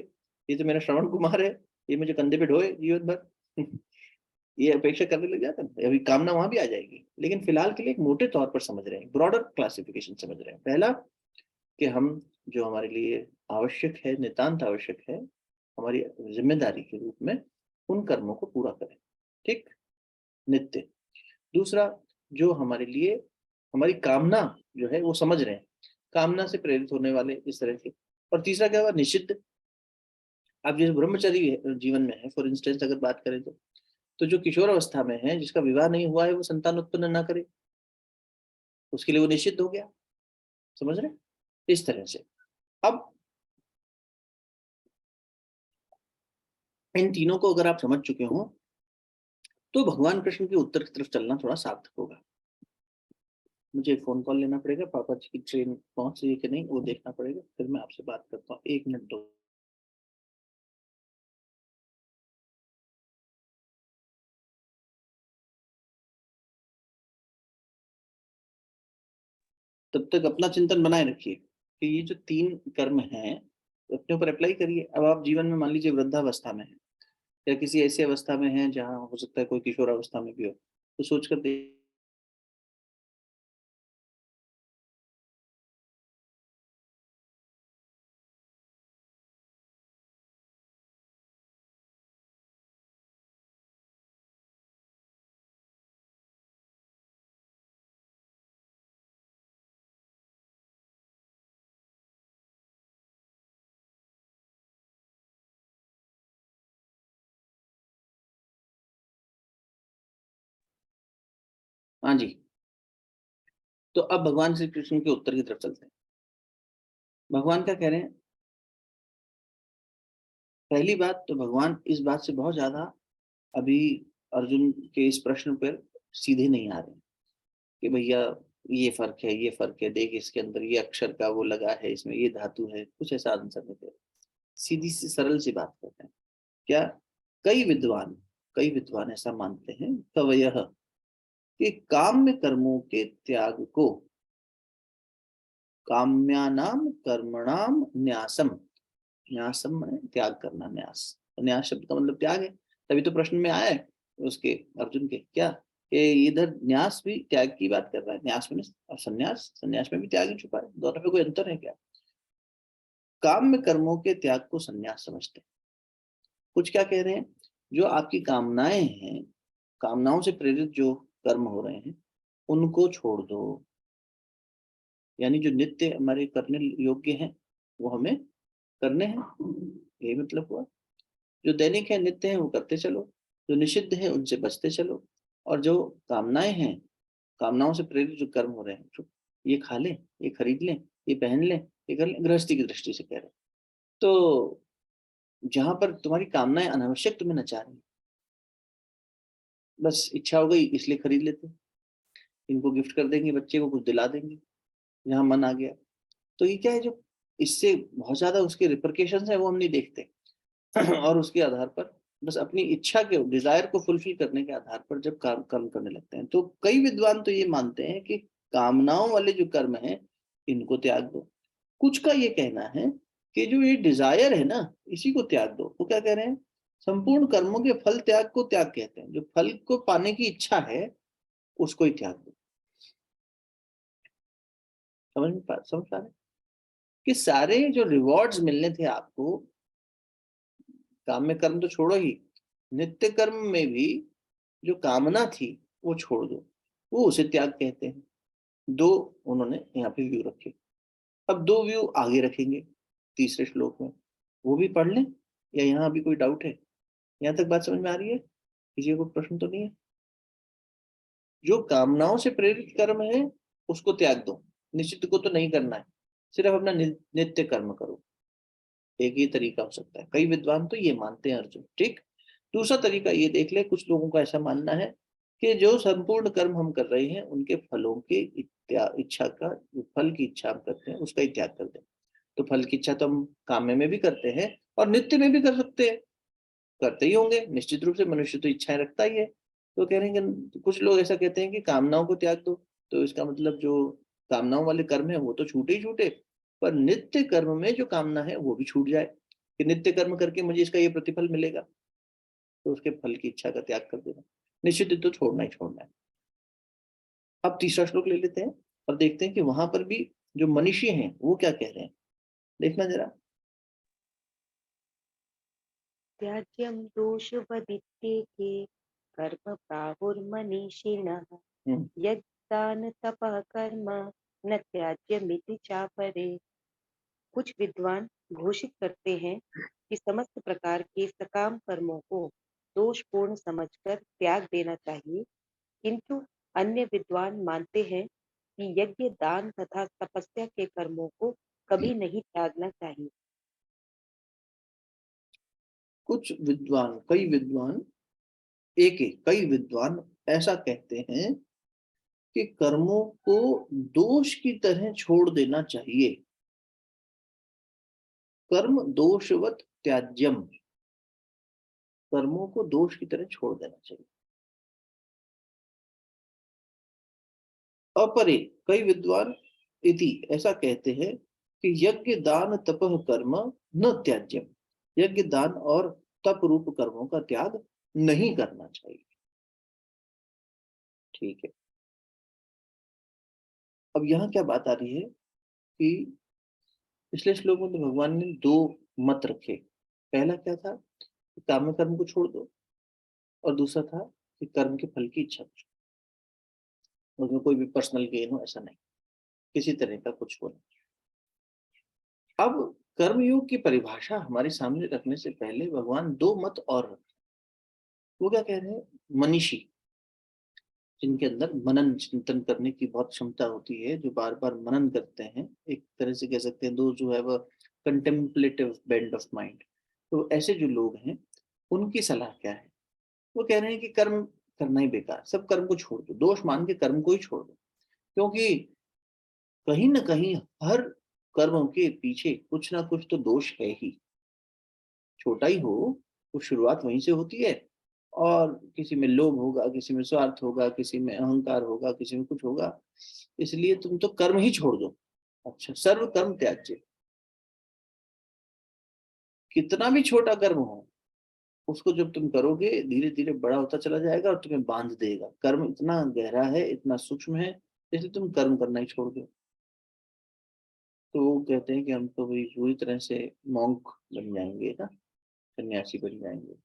ये तो मेरा श्रवण कुमार है, ये मुझे कंधे पे ढोए जीवन भर। ये अपेक्षा करने लग जाता है, अभी कामना वहां भी आ जाएगी। लेकिन फिलहाल के लिए एक मोटे तौर पर समझ रहे हैं, ब्रॉडर क्लासिफिकेशन समझ रहे हैं। पहला कि हम जो हमारे लिए आवश्यक है, नितांत आवश्यक है, हमारी जिम्मेदारी के रूप में उन कर्मों को पूरा करें, ठीक, नित्य। दूसरा, जो हमारे लिए हमारी कामना जो है वो समझ रहे हैं, कामना से प्रेरित होने वाले इस तरह के। और तीसरा क्या हुआ, निषिद्ध। आप जैसे ब्रह्मचारी जीवन में है, फॉर इंस्टेंस अगर बात करें तो जो किशोर अवस्था में है, जिसका विवाह नहीं हुआ है, वो संतान उत्पन्न ना करे, उसके लिए वो निषिद्ध हो गया। समझ रहे, इस तरह से। अब इन तीनों को अगर आप समझ चुके हो तो भगवान कृष्ण के उत्तर की तरफ चलना थोड़ा सार्थक होगा। मुझे एक फोन कॉल लेना पड़ेगा, पापा जी की ट्रेन पहुंच रही है कि नहीं वो देखना पड़ेगा, फिर मैं आपसे बात करता हूँ। 1 मिनट दो। तब तक अपना चिंतन बनाए रखिए कि ये जो 3 कर्म हैं अपने ऊपर अप्लाई करिए। अब आप जीवन में मान लीजिए वृद्धावस्था में है या किसी ऐसी अवस्था में है जहाँ हो सकता है कोई किशोरावस्था में भी हो, तो सोच कर देख। हाँ जी। तो अब भगवान श्री कृष्ण के उत्तर की तरफ चलते हैं। भगवान क्या कह रहे हैं? पहली बात तो भगवान इस बात से बहुत ज्यादा अभी अर्जुन के इस प्रश्न पर सीधे नहीं आ रहे हैं कि भैया ये फर्क है, ये फर्क है, देख इसके अंदर ये अक्षर का वो लगा है, इसमें ये धातु है, कुछ ऐसा आंसर नहीं दे रहे। सीधी सी सरल सी बात करते हैं। क्या? कई विद्वान कई विद्वान ऐसा मानते हैं कवयः कि काम्य कर्मों के त्याग को काम्यानाम कर्मणाम न्यासम, न्यासम है त्याग करना, न्यास, तो न्यास शब्द का मतलब त्याग है। तभी तो प्रश्न में आया है उसके, अर्जुन के, क्या कि इधर न्यास भी त्याग की बात कर रहा है, न्यास में, और संन्यास, संन्यास में भी त्याग ही छुपा है, दोनों में कोई अंतर है क्या? काम्य कर्मों के त्याग को संन्यास समझते हैं। कुछ क्या कह रहे हैं, जो आपकी कामनाएं हैं, कामनाओं से प्रेरित जो कर्म हो रहे हैं उनको छोड़ दो। यानी जो नित्य हमारे करने योग्य हैं वो हमें करने हैं, यही मतलब हुआ। जो दैनिक है, नित्य है, वो करते चलो। जो निषिद्ध है उनसे बचते चलो। और जो कामनाएं हैं, कामनाओं से प्रेरित जो कर्म हो रहे हैं, जो ये खा लें, ये खरीद लें, ये पहन लें, ये कर लें, गृहस्थी की दृष्टि से कह रहे हैं। तो जहां पर तुम्हारी कामनाएं अनावश्यक तुम्हें नचा रही, बस इच्छा हो गई इसलिए खरीद लेते, इनको गिफ्ट कर देंगे, बच्चे को कुछ दिला देंगे, जहां मन आ गया। तो ये क्या है, जो इससे बहुत ज्यादा उसके रिpercussions है वो हम नहीं देखते। और उसके आधार पर बस अपनी इच्छा के डिजायर को फुलफिल करने के आधार पर जब काम कर्म करने लगते हैं, तो कई विद्वान तो ये मानते हैं कि कामनाओं वाले जो कर्म हैं इनको त्याग दो। कुछ का ये कहना है कि जो ये डिजायर है ना, इसी को त्याग दो। वो क्या कह रहे हैं, संपूर्ण कर्मों के फल त्याग को त्याग कहते हैं। जो फल को पाने की इच्छा है उसको ही त्याग दो। समझ पा रहे हैं? कि सारे जो रिवॉर्ड्स मिलने थे आपको, काम में कर्म तो छोड़ो ही, नित्य कर्म में भी जो कामना थी वो छोड़ दो, वो उसे त्याग कहते हैं। दो उन्होंने यहाँ पे व्यू रखे। अब 2 व्यू आगे रखेंगे तीसरे श्लोक में, वो भी पढ़ लें, या यहाँ अभी कोई डाउट है? यहाँ तक बात समझ में आ रही है? किसी को प्रश्न तो नहीं है? जो कामनाओं से प्रेरित कर्म है उसको त्याग दो, निश्चित को तो नहीं करना है, सिर्फ अपना नित्य कर्म करो। एक ये तरीका हो सकता है, कई विद्वान तो ये मानते हैं अर्जुन, ठीक। दूसरा तरीका ये देख ले, कुछ लोगों का ऐसा मानना है कि जो संपूर्ण कर्म हम कर रहे हैं उनके फलों के इच्छा का, जो फल की इच्छा हम करते हैं उसका ही त्याग कर दें। तो फल की इच्छा तो हम काम्य में भी करते हैं और नित्य में भी कर सकते हैं, करते ही होंगे निश्चित रूप से, मनुष्य तो इच्छाएं रखता ही है। तो कह रहे हैं कि कुछ लोग ऐसा कहते हैं कि कामनाओं को त्याग दो, तो इसका मतलब जो कामनाओं वाले कर्म है वो तो छूटे ही छूटे, पर नित्य कर्म में जो कामना है वो भी छूट जाए, कि नित्य कर्म करके मुझे इसका ये प्रतिफल मिलेगा, तो उसके फल की इच्छा का त्याग कर देना, निश्चित तो छोड़ना ही छोड़ना है। अब तीसरा श्लोक ले लेते हैं और देखते हैं कि वहां पर भी जो मनीषी हैं वो क्या कह रहे हैं, देखना जरा। त्याज्यं दोषवदित्येके कर्म प्राहुर्मनीषिणः हम्म। यद्दान तपः कर्म न त्याज्यमिति चापरे। कुछ विद्वान घोषित करते हैं कि समस्त प्रकार के सकाम कर्मों को दोषपूर्ण समझकर त्याग देना चाहिए, किंतु अन्य विद्वान मानते हैं कि यज्ञ, दान तथा तपस्या के कर्मों को कभी नहीं त्यागना चाहिए। कुछ विद्वान, कई विद्वान, एक एक कई विद्वान ऐसा कहते हैं कि कर्मों को दोष की तरह छोड़ देना चाहिए। कर्म दोषवत त्याज्यम, कर्मों को दोष की तरह छोड़ देना चाहिए। अपरे कई विद्वान इति ऐसा कहते हैं कि यज्ञ दान तपह कर्म न त्याज्यम, यज्ञ दान और तप रूप कर्मों का त्याग नहीं करना चाहिए। ठीक है, अब यहाँ क्या बात आ रही है कि पिछले श्लोक में तो भगवान ने दो मत रखे। पहला क्या था कि काम्य कर्म को छोड़ दो, और दूसरा था कि कर्म के फल की इच्छा को छोड़ दो। उसमें कोई भी पर्सनल गेन हो ऐसा नहीं, किसी तरह का कुछ हो नहीं। अब कर्मयोग की परिभाषा हमारे सामने रखने से पहले भगवान दो मत और रखे। वो क्या कह रहे हैं? मनीषी, जिनके अंदर मनन चिंतन करने की बहुत क्षमता होती है, जो बार बार मनन करते हैं, एक तरह से कह सकते हैं दो जो है वह कंटेम्पलेटिव बेंड ऑफ माइंड। तो ऐसे जो लोग हैं उनकी सलाह क्या है? वो कह रहे हैं कि कर्म करना ही बेकार, सब कर्म को छोड़ दो, दोष मान के कर्म को ही छोड़ दो। क्योंकि कहीं ना कहीं हर कर्म के पीछे कुछ ना कुछ तो दोष है ही, छोटा ही हो, वो शुरुआत वहीं से होती है। और किसी में लोभ होगा, किसी में स्वार्थ होगा, किसी में अहंकार होगा, किसी में कुछ होगा। इसलिए तुम तो कर्म ही छोड़ दो। अच्छा, सर्व कर्म त्याज्य, कितना भी छोटा कर्म हो उसको जब तुम करोगे धीरे धीरे बड़ा होता चला जाएगा और तुम्हें बांध देगा। कर्म इतना गहरा है, इतना सूक्ष्म है, इसलिए तुम कर्म करना ही छोड़ दो। तो वो कहते हैं कि हम तो भाई पूरी तरह से मॉन्क बन जाएंगे ना, सन्यासी बन जाएंगे,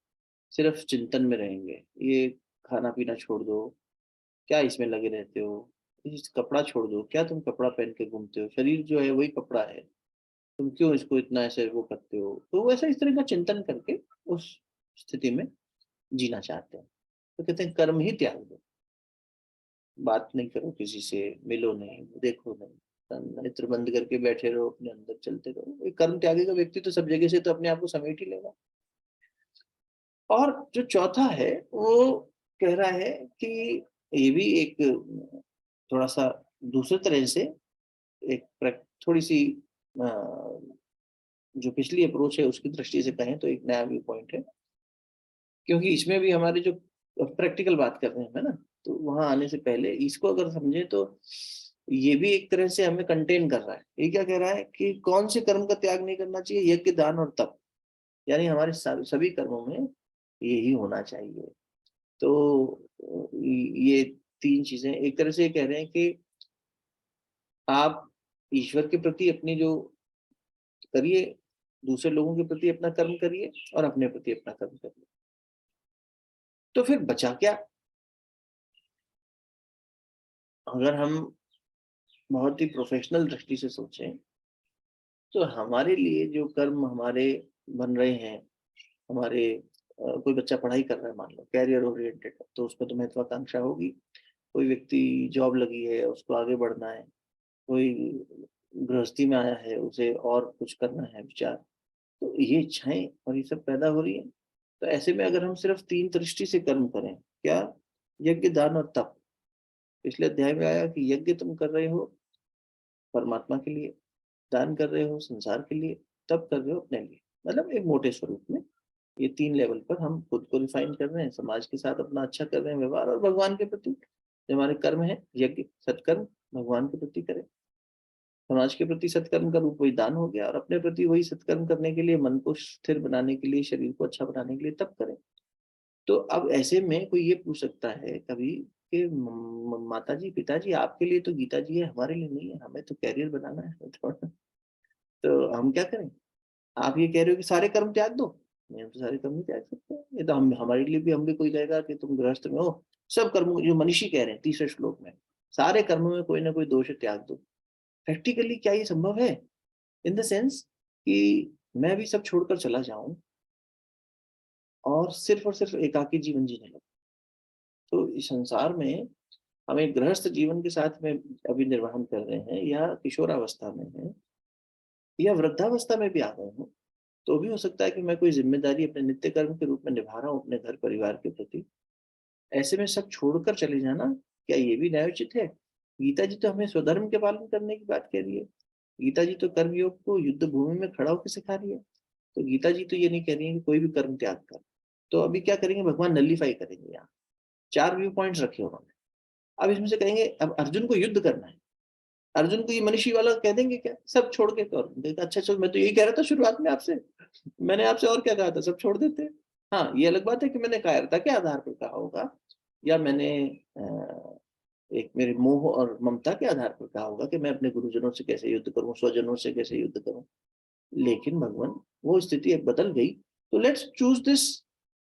सिर्फ चिंतन में रहेंगे। ये खाना पीना छोड़ दो, क्या इसमें लगे रहते हो? इस कपड़ा छोड़ दो, क्या तुम कपड़ा पहन के घूमते हो? शरीर जो है वही कपड़ा है, तुम क्यों इसको इतना ऐसे वो करते हो? तो वो ऐसा इस तरह का चिंतन करके उस स्थिति में जीना चाहते हैं। तो कहते हैं कर्म ही त्याग दो, बात नहीं करो किसी से, मिलो नहीं, देखो नहीं, नेत्र बंद करके बैठे रहो, अपने अंदर चलते रहो। एक कर्म त्यागेगा व्यक्ति तो सब जगह से तो अपने आप को समेट ही लेगा। और जो चौथा है वो कह रहा है कि ये भी एक थोड़ा सा दूसरे तरह से एक थोड़ी सी अ, जो पिछली अप्रोच है उसकी दृष्टि से कहें तो एक नया व्यू पॉइंट है। क्योंकि इसमें भी हमारे जो प्रैक्टिकल बात कर रहे हैं है ना, तो वहां आने से पहले इसको अगर समझे तो ये भी एक तरह से हमें कंटेन कर रहा है। ये क्या कह रहा है कि कौन से कर्म का त्याग नहीं करना चाहिए? यज्ञ दान और तप, यानी हमारे सभी कर्मों में यही होना चाहिए। तो ये तीन चीजें एक तरह से कह रहे हैं कि आप ईश्वर के प्रति अपनी जो करिए, दूसरे लोगों के प्रति अपना कर्म करिए और अपने प्रति अपना कर्म करिए। तो फिर बचा क्या? अगर हम बहुत ही प्रोफेशनल दृष्टि से सोचें तो हमारे लिए जो कर्म हमारे बन रहे हैं, हमारे कोई बच्चा पढ़ाई कर रहा है, मान लो कैरियर ओरिएंटेड, तो उसमें तो महत्वाकांक्षा होगी। कोई व्यक्ति जॉब लगी है, उसको आगे बढ़ना है। कोई गृहस्थी में आया है, उसे और कुछ करना है विचार, तो ये इच्छाएं और ये सब पैदा हो रही है। तो ऐसे में अगर हम सिर्फ तीन दृष्टि से कर्म करें, क्या? यज्ञ दान और तप। पिछले अध्याय में आया कि यज्ञ तुम कर रहे हो परमात्मा के लिए, दान कर रहे हो संसार के लिए, तप कर रहे हो अपने लिए। मतलब एक मोटे स्वरूप में ये तीन लेवल पर हम खुद को रिफाइन कर रहे हैं, समाज के साथ अपना अच्छा कर रहे हैं व्यवहार, और भगवान के प्रति जो हमारे कर्म है, यज्ञ सत्कर्म भगवान के प्रति करें। समाज के प्रति सत्कर्म का रूप वही दान हो गया, और अपने प्रति वही सत्कर्म करने के लिए, मन को स्थिर बनाने के लिए, शरीर को अच्छा बनाने के लिए तप करें। तो अब ऐसे में कोई ये पूछ सकता है कभी कि माता जी पिताजी आपके लिए तो गीता जी है, हमारे लिए नहीं है, हमें तो कैरियर बनाना है तो हम क्या करें? आप ये कह रहे हो कि सारे कर्म त्याग दो? नहीं, हम तो सारे कर्म नहीं त्याग सकते। ये तो हम हमारे लिए भी, हम भी कोई कहेगा कि तुम गृहस्थ में हो, सब कर्मों, जो मनीषी कह रहे हैं तीसरे श्लोक में, सारे कर्मों में कोई ना कोई दोष त्याग दो। प्रैक्टिकली क्या ये संभव है? इन द सेंस कि मैं भी सब छोड़कर चला जाऊं और सिर्फ एकाकी जीवन जीने लगूं। तो इस संसार में हम एक गृहस्थ जीवन के साथ में अभी निर्वहन कर रहे हैं, या किशोरावस्था में है, या वृद्धावस्था में भी आ गए हैं, तो भी हो सकता है कि मैं कोई जिम्मेदारी अपने नित्य कर्म के रूप में निभा रहा हूँ अपने घर परिवार के प्रति। ऐसे में सब छोड़कर चले जाना, क्या ये भी न्यायोचित है? गीता जी तो हमें स्वधर्म के पालन करने की बात कह रही है। गीता जी तो कर्म योग को युद्ध भूमि में खड़ा होकर सिखा रही है। तो गीता जी तो ये नहीं कह रही है कि कोई भी कर्म त्याग कर। तो अभी क्या करेंगे, भगवान नलिफाई करेंगे यहाँ। 4 व्यू पॉइंट्स रखे उन्होंने। अब इसमें से कहेंगे अब अर्जुन को युद्ध करना है। अर्जुन को ये मनीषी वाला कह देंगे क्या, सब छोड़ के? तो अर्जुन कहेगा अच्छा चलो, मैं तो यही कह रहा था शुरुआत में आपसे। मैंने आपसे और क्या कहा था, सब छोड़ देते। हाँ, ये अलग बात है कि मैंने कायरता के आधार पर कहा होगा, या मैंने एक मेरे मोह और ममता के आधार पर कहा होगा कि मैं अपने गुरुजनों से कैसे युद्ध करूं, स्वजनों से कैसे युद्ध करूं। लेकिन भगवान, वो स्थिति अब बदल गई, तो let's choose this.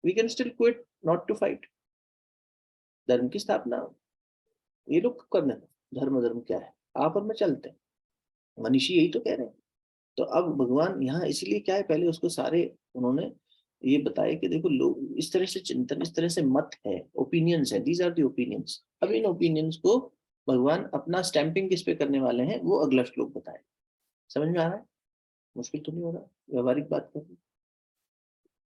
We can still quit not to fight. धर्म की स्थापना ये लोग करने दो, धर्म धर्म क्या है, आप और मैं चलते हैं। मनीषी यही तो कह रहे हैं। तो अब भगवान यहाँ इसलिए क्या है, पहले उसको सारे उन्होंने ये बताया कि देखो लोग इस तरह से चिंतन, इस तरह से मत है, ओपिनियंस है, दीज आर दी ओपिनियंस। अब इन ओपिनियंस को भगवान अपना स्टैंपिंग किस पे करने वाले हैं, वो अगला श्लोक बताए। समझ में आ रहा है? मुश्किल तो नहीं हो रहा? व्यवहारिक बात कर रहे हैं।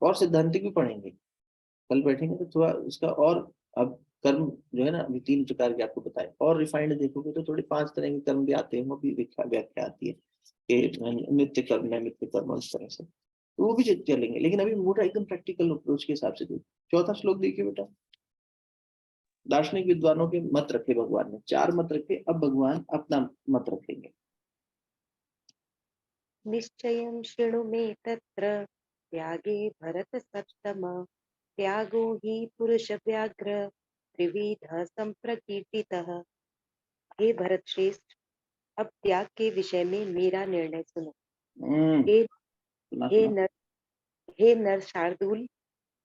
और सिद्धांतिक भी पढ़ेंगे, कल बैठेंगे तो थोड़ा इसका और। अब कर्म जो है ना, अभी 3 प्रकार के आपको बताए, और रिफाइंड देखोगे तो थोड़ी 5 तरह के कर्म भी आते हैं, वो भी व्याख्या आती है कि नित्य कर्म, नैमित्य कर्म, इस तरह से। तो वो भी चलेंगे, लेकिन अभी मोटा एकदम प्रैक्टिकल अप्रोच के हिसाब से देखो। चौथा श्लोक देखिए बेटा। दार्शनिक विद्वानों के मत रखे भगवान ने, 4 मत रखे, अब भगवान अपना मत रखेंगे। निश्चयं शृणु मे तत्र त्यागे भरत सत्तम त्यागो हि पुरुष व्याघ्र त्रिविध संप्रकीर्तितः। हे भरत श्रेष्ठ, अब त्याग के विषय में मेरा निर्णय सुनो। हे सुना हे सुना। नर हे नर शार्दूल,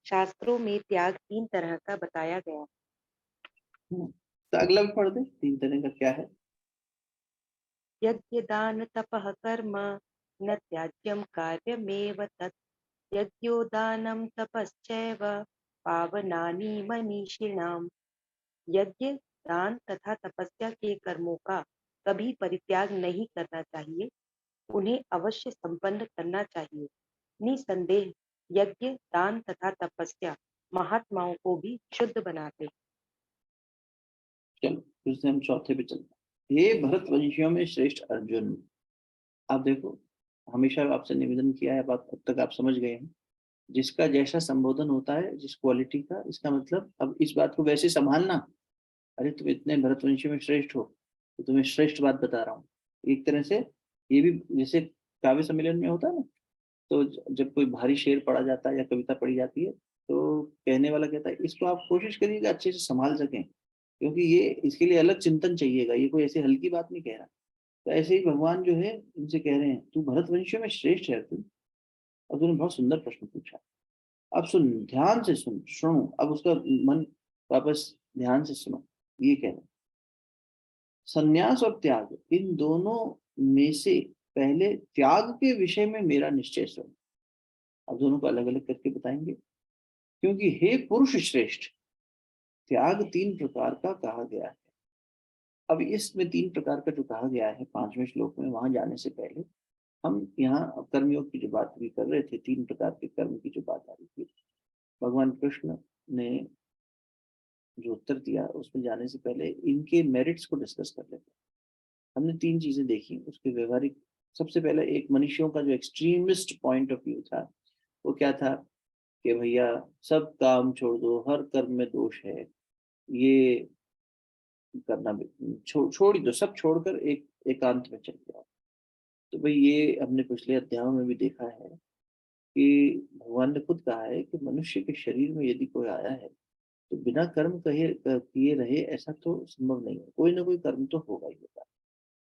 शास्त्रों में त्याग 3 तरह का बताया गया। तो अगला भी पढ़ दे, 3 तरह का क्या है। यज्ञ दान तपः कर्म न त्याज्यम कार्यमेव तत्। यज्ञोदानं तपश्चैव पावनानि मनीषिणाम्। यज्ञ, दान तथा तपस्या के कर्मों का कभी परित्याग नहीं करना चाहिए, उन्हें अवश्य संपन्न करना चाहिए। निसंदेह यज्ञ, दान तथा तपस्या महात्माओं को भी शुद्ध बनाते। चलो फिर से हम चौथे पे चलते हैं। हे भरत वंशियों में श्रेष्ठ अर्जुन। आप देखो, हमेशा आपसे निवेदन किया है, बात अब तक आप समझ गए हैं। जिसका जैसा संबोधन होता है, जिस क्वालिटी का, इसका मतलब अब इस बात को वैसे संभालना। अरे तुम इतने भरतवंशी में श्रेष्ठ हो, तो तुम्हें श्रेष्ठ बात बता रहा हूँ। एक तरह से ये भी जैसे काव्य सम्मेलन में होता है ना, तो जब कोई भारी शेर पढ़ा जाता है या कविता पढ़ी जाती है, तो कहने वाला कहता है इसको आप कोशिश करिएगा अच्छे से संभाल सकें, क्योंकि ये इसके लिए अलग चिंतन चाहिएगा, ये कोई ऐसे हल्की बात नहीं कह रहा। तो ऐसे ही भगवान जो है इनसे कह रहे हैं, तू भरतवंशियों में श्रेष्ठ है तू। और तूने बहुत सुंदर प्रश्न पूछा। अब सुन, ध्यान से सुन, सुनो, अब उसका मन वापस ध्यान से सुनो। ये कह रहे हैं, संन्यास और त्याग, इन दोनों में से पहले त्याग के विषय में मेरा निश्चय सुनो। अब दोनों को अलग अलग करके बताएंगे। क्योंकि हे पुरुष श्रेष्ठ, त्याग 3 प्रकार का कहा गया है। अब इसमें 3 प्रकार का जो कहा गया है 5वें श्लोक में, वहां जाने से पहले हम यहाँ कर्मयोग की जो बात भी कर रहे थे, 3 प्रकार के कर्म की जो बात आ रही थी, भगवान कृष्ण ने जो उत्तर दिया, उसमें जाने से पहले इनके मेरिट्स को डिस्कस कर लेते हैं। हमने 3 चीजें देखी उसके व्यवहारिक। सबसे पहले एक मनुष्यों का जो एक्सट्रीमिस्ट पॉइंट ऑफ व्यू था, वो क्या था कि भैया सब काम छोड़ दो, हर कर्म में दोष है, ये करना भी छोड़ ही दो, सब छोड़कर एक एकांत में चल जाओ। तो भाई ये हमने पिछले अध्यायों में भी देखा है कि भगवान ने खुद कहा है कि मनुष्य के शरीर में यदि कोई आया है, तो बिना कर्म किए रहे ऐसा तो संभव नहीं है, कोई ना कोई कर्म तो होगा ही होगा।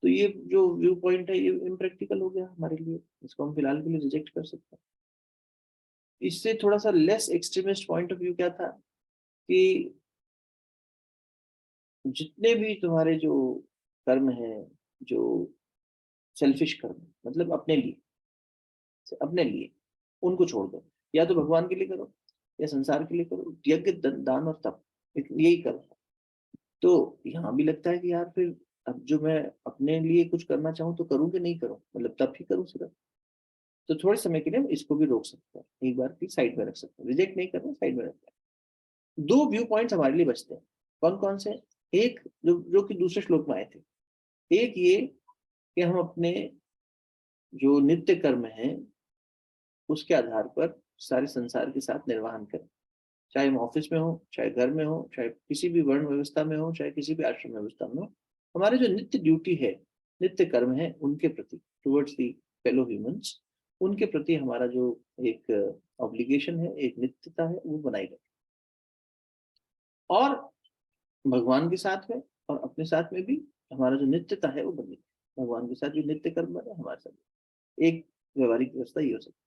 तो ये जो व्यू पॉइंट है, ये इम्प्रैक्टिकल हो गया हमारे लिए, इसको हम फिलहाल के लिए रिजेक्ट कर सकते हैं। इससे थोड़ा सा less extremist point of view क्या था कि जितने भी तुम्हारे जो कर्म है, जो सेल्फिश कर्म, मतलब अपने लिए उनको छोड़ दो। या तो भगवान के लिए करो, या संसार के लिए करो, यज्ञ दान और तप, यही करो। तो यहाँ भी लगता है कि यार फिर अब जो मैं अपने लिए कुछ करना चाहूँ तो करूँ कि नहीं करूँ, मतलब तब ही करूँ सिर्फ। तो थोड़े समय के लिए हम इसको भी रोक सकते हैं, एक बार फिर साइड में रख सकते हैं, रिजेक्ट नहीं करना, साइड में रखते हैं। 2 व्यू पॉइंट्स हमारे लिए बचते हैं। कौन कौन से? एक जो जो कि दूसरे श्लोक में आए थे, एक ये कि हम अपने जो नित्य कर्म है उसके आधार पर सारे संसार के साथ निर्वहन करें, चाहे हम ऑफिस में हो, चाहे घर में हो, चाहे किसी भी वर्ण व्यवस्था में हो, चाहे किसी भी आश्रम व्यवस्था में हो। हमारे जो नित्य ड्यूटी है, नित्य कर्म है, उनके प्रति, टुवर्ड्स दी फेलो ह्यूमंस, उनके प्रति हमारा जो एक ऑब्लिगेशन है, एक नित्यता है, वो बनाई रखें। और भगवान के साथ में और अपने साथ में भी हमारा जो नित्यता है वो बनी रहे। भगवान के साथ भी नित्य कर्म बने, हमारे साथ एक व्यवहारिक व्यवस्था ये हो सकती है।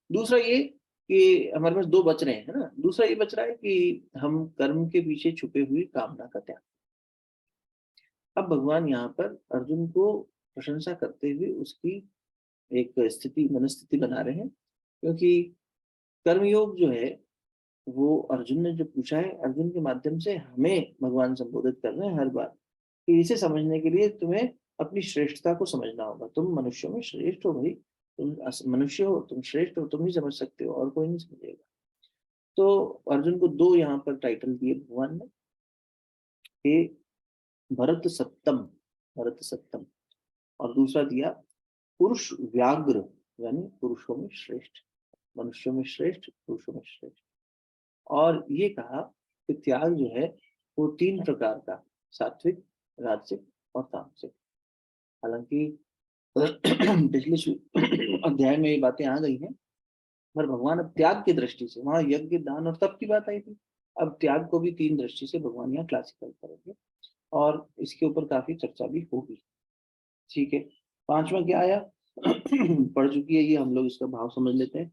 दूसरा ये कि हमारे पास दो बच रहे हैं, है ना। दूसरा ये बच रहा है कि हम कर्म के पीछे छुपे हुई कामना का त्याग। अब भगवान यहाँ पर अर्जुन को प्रशंसा करते हुए उसकी एक स्थिति, मनस्थिति बना रहे हैं, क्योंकि कर्मयोग जो है वो अर्जुन ने जो पूछा है, अर्जुन के माध्यम से हमें भगवान संबोधित कर रहे हैं हर बार कि इसे समझने के लिए तुम्हें अपनी श्रेष्ठता को समझना होगा। तुम मनुष्यों में श्रेष्ठ हो भाई, तुम मनुष्य हो, तुम श्रेष्ठ हो, तुम ही समझ सकते हो, और कोई नहीं समझेगा। तो अर्जुन को दो यहाँ पर टाइटल दिए भगवान ने, हे भरत सत्तम, भरत सत्तम, और दूसरा दिया पुरुष व्याग्र, यानी पुरुषों में श्रेष्ठ, मनुष्यों में श्रेष्ठ, पुरुषों में श्रेष्ठ। और ये कहा कि त्याग जो है वो तीन प्रकार का, सात्विक, राजसिक और तामसिक। हालांकि पिछले अध्याय में ये बातें आ गई हैं, पर भगवान अब त्याग की दृष्टि से, वहां यज्ञ, दान और तप की बात आई थी, अब त्याग को भी तीन दृष्टि से भगवान यहाँ क्लासिफाई करेंगे, और इसके ऊपर काफी चर्चा भी होगी। ठीक है, पांचवा क्या आया? पढ़ चुकी है ये, हम लोग इसका भाव समझ लेते हैं।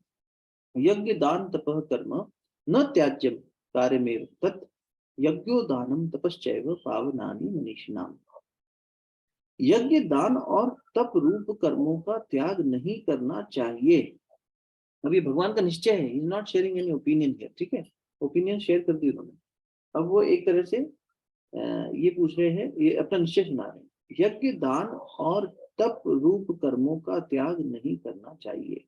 यज्ञ दान तपः कर्म न त्याज्यम कार्यमेव तत् यज्ञो दानम तपश्चैव पावनानि मनीषिणाम। यज्ञ, दान और तप रूप कर्मों का त्याग नहीं करना चाहिए। अब ये भगवान का निश्चय है, is not sharing any opinion here, ठीक है। ओपिनियन शेयर कर दी उन्होंने, अब वो एक तरह से ये पूछ रहे हैं, ये अपना निश्चय सुना रहे हैं। यज्ञ, दान और तप रूप कर्मों का त्याग नहीं करना चाहिए,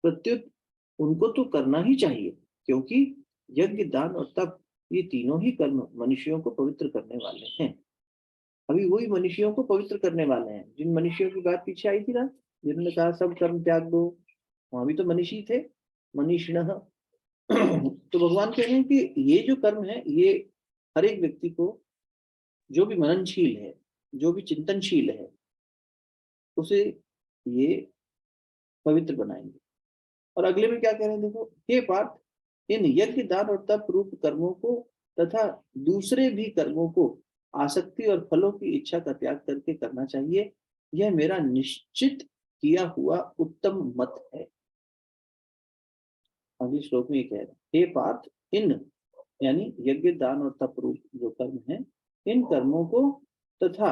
प्रत्युत उनको तो करना ही चाहिए, क्योंकि यज्ञ, दान और तप, ये तीनों ही कर्म मनुष्यों को पवित्र करने वाले हैं। अभी वही मनुष्यों को पवित्र करने वाले हैं जिन मनुष्यों की बात पीछे आई थी ना, जिन्होंने कहा सब कर्म त्याग दो, वहां भी तो मनीषी थे, मनीषिण। तो भगवान कह रहे हैं कि ये जो कर्म है ये हर एक व्यक्ति को, जो भी मननशील है, जो भी चिंतनशील है, उसे ये पवित्र बनाएंगे। और अगले में क्या कह रहे हैं देखो, हे पार्थ, इन यज्ञ, दान और तप रूप कर्मों को तथा दूसरे भी कर्मों को आसक्ति और फलों की इच्छा का त्याग करके करना चाहिए, यह मेरा निश्चित किया हुआ उत्तम मत है। अगले श्लोक में ये कह रहे हैं, हे पार्थ, इन यानी यज्ञ, दान और तप रूप जो कर्म है, इन कर्मों को तथा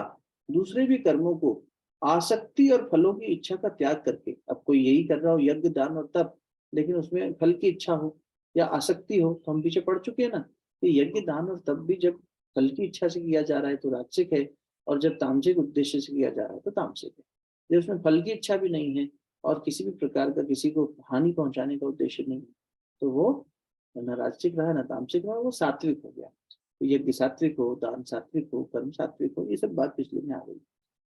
दूसरे भी कर्मों को आसक्ति और फलों की इच्छा का त्याग करके, अब कोई यही कर रहा हो यज्ञ, दान और तप, लेकिन उसमें फल की इच्छा हो या आसक्ति हो, तो हम पीछे पढ़ चुके हैं ना कि यज्ञ, दान और तप भी जब फल की इच्छा से किया जा रहा है तो राजसिक है, और जब तामसिक उद्देश्य से किया जा रहा है तो तामसिक है। जब उसमें फल की इच्छा भी नहीं है और किसी भी प्रकार का किसी को हानि पहुंचाने का उद्देश्य नहीं है, तो वो न राजसिक रहा न तामसिक रहा, वो सात्विक हो गया। तो यज्ञ सात्विक हो, दान सात्विक हो, कर्म सात्विक हो, ये सब बात पिछले में आ गई।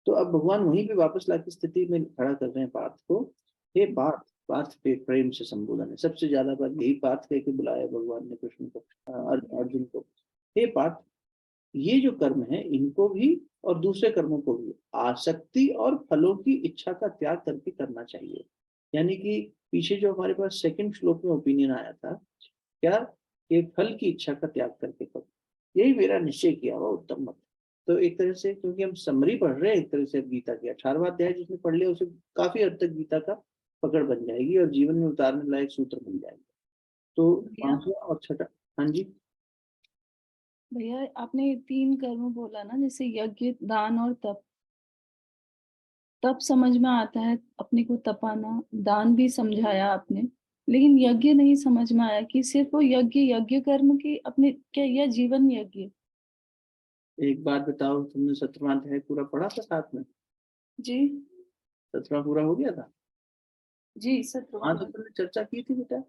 तो अब भगवान वहीं पे वापस ला की स्थिति में खड़ा कर रहे हैं पार्थ को। हे पार्थ, पार्थ पे प्रेम से संबोधन है, सबसे ज्यादा बार यही पार्थ कह के बुलाया भगवान ने कृष्ण को, अर्जुन को। हे पार्थ, ये जो कर्म है इनको भी और दूसरे कर्मों को भी आसक्ति और फलों की इच्छा का त्याग करके करना चाहिए। यानी कि पीछे जो हमारे पास सेकंड श्लोक में ओपिनियन आया था, क्या, कि फल की इच्छा का त्याग करके करो, यही मेरा निश्चय किया हुआ उत्तम मत। तो एक तरह से, क्योंकि हम समरी पढ़ रहे हैं एक तरह से गीता के 18वां अध्याय जिसने पढ़ लिया उसे काफी हद तक गीता का पकड़ बन जाएगी और जीवन में उतारने लायक सूत्र बन जाएंगे। तो भैया, पांचवा और छठा। हाँ जी। भैया आपने तीन कर्म बोला ना, जैसे यज्ञ, दान और तप। तप समझ में आता है अपने को तपाना, दान भी समझाया आपने, लेकिन यज्ञ नहीं समझ में आया कि सिर्फ वो यज्ञ यज्ञ कर्म की अपने क्या, यह जीवन यज्ञ? एक बात बताओ, तुमने 17वां अध्याय पूरा पढ़ा था साथ में? जी 17वां पूरा हो गया था? जी, हाँ, तो सत्रवा। तुमने चर्चा की थी बेटा।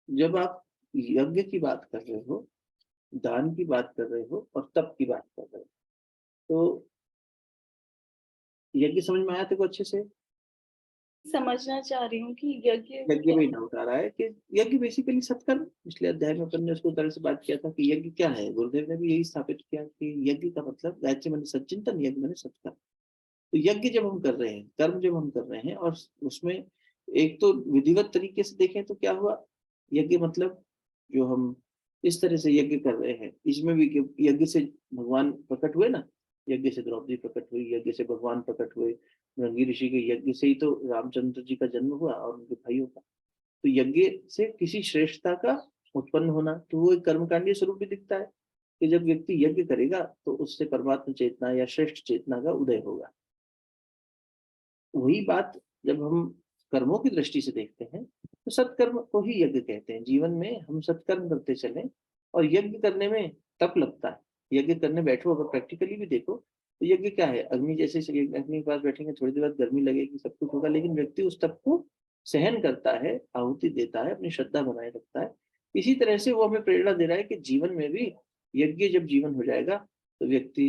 जब आप यज्ञ की बात कर रहे हो, दान की बात कर रहे हो और तप की बात कर रहे हो, तो यज्ञ समझ में आया तेरे को अच्छे से? समझना चाह रही हूँ कि यज्ञ यज्ञ में डाउट आ रहा है कि यज्ञ बेसिकली सत्कर्म। पिछले अध्याय में अपन ने उसको तरह से बात किया था कि यज्ञ क्या है। गुरुदेव ने भी यही स्थापित किया कि यज्ञ का मतलब गायत्री मैंने सच्चिंतन, यज्ञ मैंने सत्कर्म। तो यज्ञ जब हम कर रहे हैं, कर्म जब हम कर रहे हैं, और उसमें एक तो विधिवत तरीके से देखें तो क्या हुआ, यज्ञ मतलब जो हम इस तरह से यज्ञ कर रहे हैं, इसमें भी यज्ञ से भगवान प्रकट हुए ना, यज्ञ से द्रौपदी प्रकट हुई, यज्ञ से भगवान प्रकट हुए, रंगी ऋषि के यज्ञ से ही तो रामचंद्र जी का जन्म हुआ और उनके भाइयों का। तो यज्ञ से किसी श्रेष्ठता का उत्पन्न होना, तो वो एक कर्मकांडीय स्वरूप भी दिखता है कि जब व्यक्ति यज्ञ करेगा तो उससे परमात्मा चेतना या श्रेष्ठ चेतना का उदय होगा। वही बात जब हम कर्मों की दृष्टि से देखते हैं तो सत्कर्म को ही यज्ञ कहते हैं। जीवन में हम सत्कर्म करते चलें, और यज्ञ करने में तप लगता है। यज्ञ करने बैठो, अगर प्रैक्टिकली भी देखो तो यज्ञ क्या है, अग्नि जैसे अग्नि के पास बैठेंगे, थोड़ी देर बाद गर्मी लगेगी, सब कुछ होगा, लेकिन व्यक्ति उस तप को सहन करता है, आहुति देता है, अपनी श्रद्धा बनाए रखता है। इसी तरह से वो हमें प्रेरणा दे रहा है कि जीवन में भी यज्ञ जब जीवन हो जाएगा तो व्यक्ति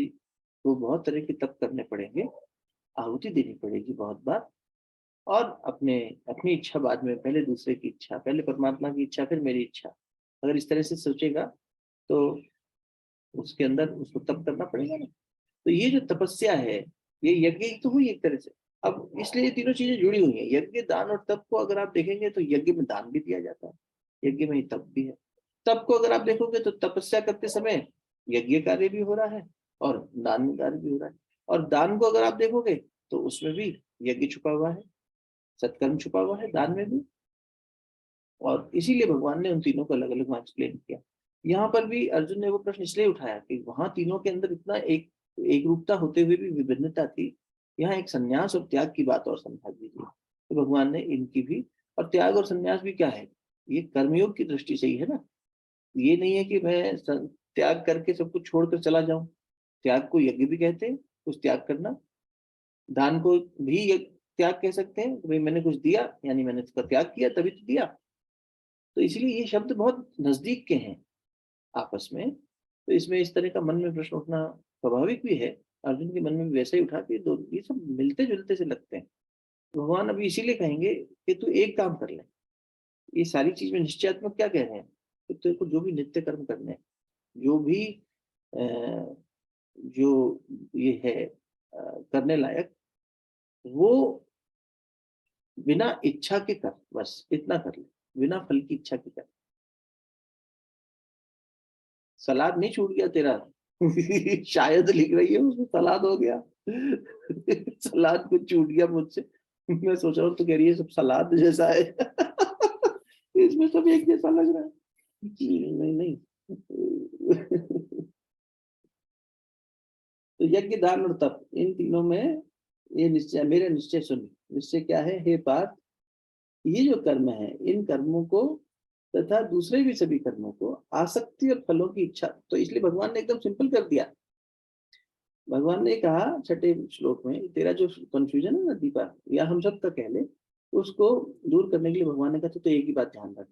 को बहुत तरह के तप करने पड़ेंगे, आहुति देनी पड़ेगी बहुत बार, और अपने अपनी इच्छा बाद में, पहले दूसरे की इच्छा, पहले परमात्मा की इच्छा, फिर मेरी इच्छा। अगर इस तरह से सोचेगा तो उसके अंदर उसको तप करना पड़ेगा ना। तो ये जो तपस्या है, ये यज्ञ तो हुई एक तरह से। अब इसलिए ये तीनों चीजें जुड़ी हुई हैं। यज्ञ, दान और तप को अगर आप देखेंगे तो यज्ञ में दान भी दिया जाता है, यज्ञ में ही तप भी है। तप को अगर आप देखोगे तो तपस्या करते समय यज्ञ कार्य भी हो रहा है और दान कार्य भी हो रहा है। और दान को अगर आप देखोगे तो उसमें भी यज्ञ छुपा हुआ है, सत्कर्म छुपा हुआ है दान में भी। और इसीलिए भगवान ने उन तीनों को अलग अलग एक्सप्लेन किया। यहाँ पर भी अर्जुन ने वो प्रश्न इसलिए उठाया कि वहां तीनों के अंदर इतना एक रूपता होते हुए भी विभिन्नता थी। यहाँ एक संन्यास और त्याग की बात और समझा दीजिए, तो भगवान ने इनकी भी। और त्याग और संन्यास भी क्या है, ये कर्मयोग की दृष्टि से ही है ना। ये नहीं है कि मैं त्याग करके सब कुछ छोड़कर चला जाऊं। त्याग को यज्ञ भी कहते हैं, कुछ त्याग करना। दान को भी त्याग कह सकते हैं, भाई मैंने कुछ दिया यानी मैंने उसका त्याग किया तभी तो दिया। तो इसलिए ये शब्द बहुत नजदीक के हैं आपस में। तो इसमें इस तरह का मन में प्रश्न उठना स्वाभाविक भी है। अर्जुन के मन में भी वैसे ही उठा कि दो ये सब मिलते जुलते से लगते हैं। भगवान अभी इसीलिए कहेंगे कि तू एक काम कर ले। ये सारी चीज में निश्चयात्मक क्या कह रहे हैं कि तेरे को जो भी नित्य कर्म करने हैं, जो भी जो ये है करने लायक, वो बिना इच्छा के कर, बस इतना कर ले, बिना फल की इच्छा के कर। सलाद नहीं छूट गया तेरा? शायद लिख रही है उसमें सलाद हो गया। सलाद कुछ छूट गया मुझसे। मैं सोच रहा हूँ तो कह रही है सब सलाद जैसा है। इसमें सब एक जैसा लग रहा है। नहीं नहीं। तो यज्ञ, दान और तप, इन तीनों में ये निश्चय, मेरा निश्चय सुन। निश्चय क्या है, हे पार्थ, ये जो कर्म है, इन कर्मों को तथा दूसरे भी सभी कर्मों को आसक्ति और फलों की इच्छा, तो इसलिए भगवान ने एकदम सिंपल कर दिया। भगवान ने कहा छठे श्लोक में, तेरा जो कंफ्यूजन है ना दीपा, या हम सब का कह ले, उसको दूर करने के लिए भगवान ने कहा तो एक ही बात ध्यान रख,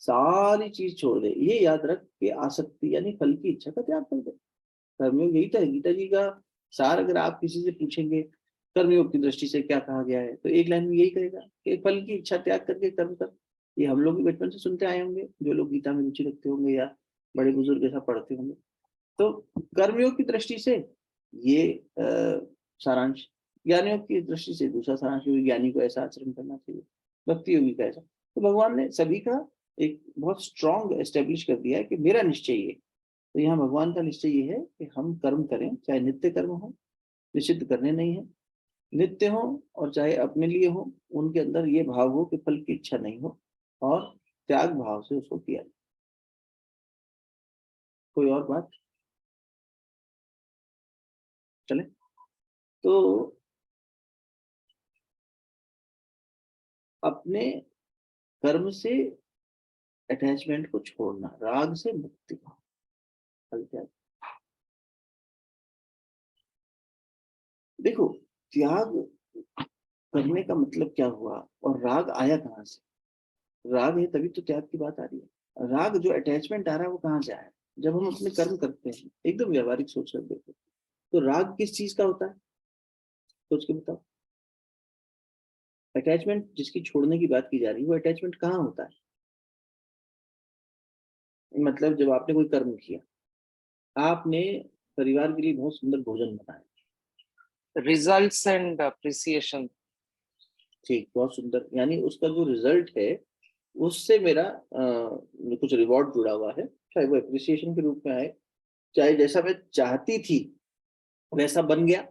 सारी चीज छोड़ दे, ये याद रख कि आसक्ति यानी फल की इच्छा का त्याग कर दे। कर्मयोग यही था गीता जी का सार। अगर आप किसी से पूछेंगे कर्मयोग की दृष्टि से क्या कहा गया है, तो एक लाइन में यही कहेगा कि फल की इच्छा त्याग करके कर्म कर। ये हम लोग भी बचपन से सुनते आए होंगे, जो लोग गीता में रुचि रखते होंगे या बड़े बुजुर्ग ऐसा पढ़ते होंगे। तो कर्मयोग की दृष्टि से ये सारांश, ज्ञानियों की दृष्टि से दूसरा सारांश, ज्ञानी को ऐसा आचरण करना चाहिए, भक्ति योगी का ऐसा। तो भगवान ने सभी का एक बहुत स्ट्रॉन्ग एस्टेब्लिश कर दिया है कि मेरा निश्चय ये। तो यहाँ भगवान का निश्चय ये है कि हम कर्म करें, चाहे नित्य कर्म हो, निषिद्ध करने नहीं है, नित्य हो, और चाहे अपने लिए हो, उनके अंदर ये भाव हो कि फल की इच्छा नहीं हो, और त्याग भाव से उसको किया जाए। कोई और बात? चले तो अपने कर्म से अटैचमेंट को छोड़ना, राग से मुक्ति का फल त्याग। देखो, त्याग करने का मतलब क्या हुआ, और राग आया कहाँ से? राग है तभी तो त्याग की बात आ रही है। राग जो अटैचमेंट आ रहा है वो कहाँ से आया? जब हम अपने कर्म करते हैं, एकदम व्यवहारिक सोच कर देखो, तो राग किस चीज का होता है, सोच के बताओ। अटैचमेंट जिसकी छोड़ने की बात की जा रही है, वो अटैचमेंट कहाँ होता है? मतलब जब आपने कोई कर्म किया, आपने परिवार के लिए बहुत सुंदर भोजन बनाया, Results and appreciation. ठीक, बहुत सुंदर, यानी उसका जो रिजल्ट है उससे मेरा कुछ रिवॉर्ड जुड़ा हुआ है, चाहे वो एप्रिसिएशन के रूप में आए, चाहे जैसा मैं चाहती थी वैसा बन गया।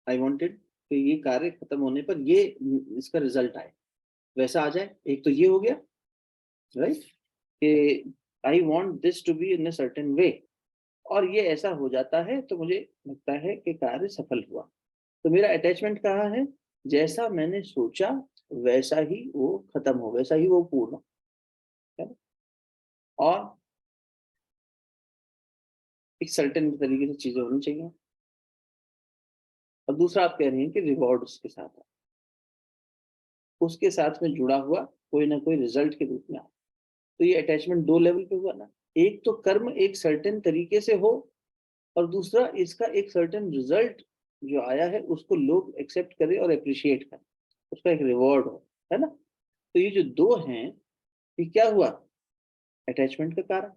आई वांटेड कि ये कार्य खत्म होने पर ये इसका रिजल्ट आए, वैसा आ जाए। एक तो ये हो गया, राइट, कि I want this to be in a certain way, और ये ऐसा हो जाता है तो मुझे लगता है कि कार्य सफल हुआ। तो मेरा अटैचमेंट कहाँ है? जैसा मैंने सोचा वैसा ही वो खत्म हो, वैसा ही वो पूर्ण हो, है ना? और एक सर्टेन तरीके से चीजें होनी चाहिए। और दूसरा आप कह रहे हैं कि रिवॉर्ड उसके साथ है, उसके साथ में जुड़ा हुआ कोई ना कोई रिजल्ट के रूप में आ। तो ये अटैचमेंट दो लेवल पे हुआ ना, एक तो कर्म एक सर्टेन तरीके से हो, और दूसरा इसका एक सर्टेन रिजल्ट जो आया है उसको लोग एक्सेप्ट करें और अप्रिशिएट करें, उसका एक रिवॉर्ड हो, है ना? तो ये जो दो हैं, ये क्या हुआ? अटैचमेंट का कारण।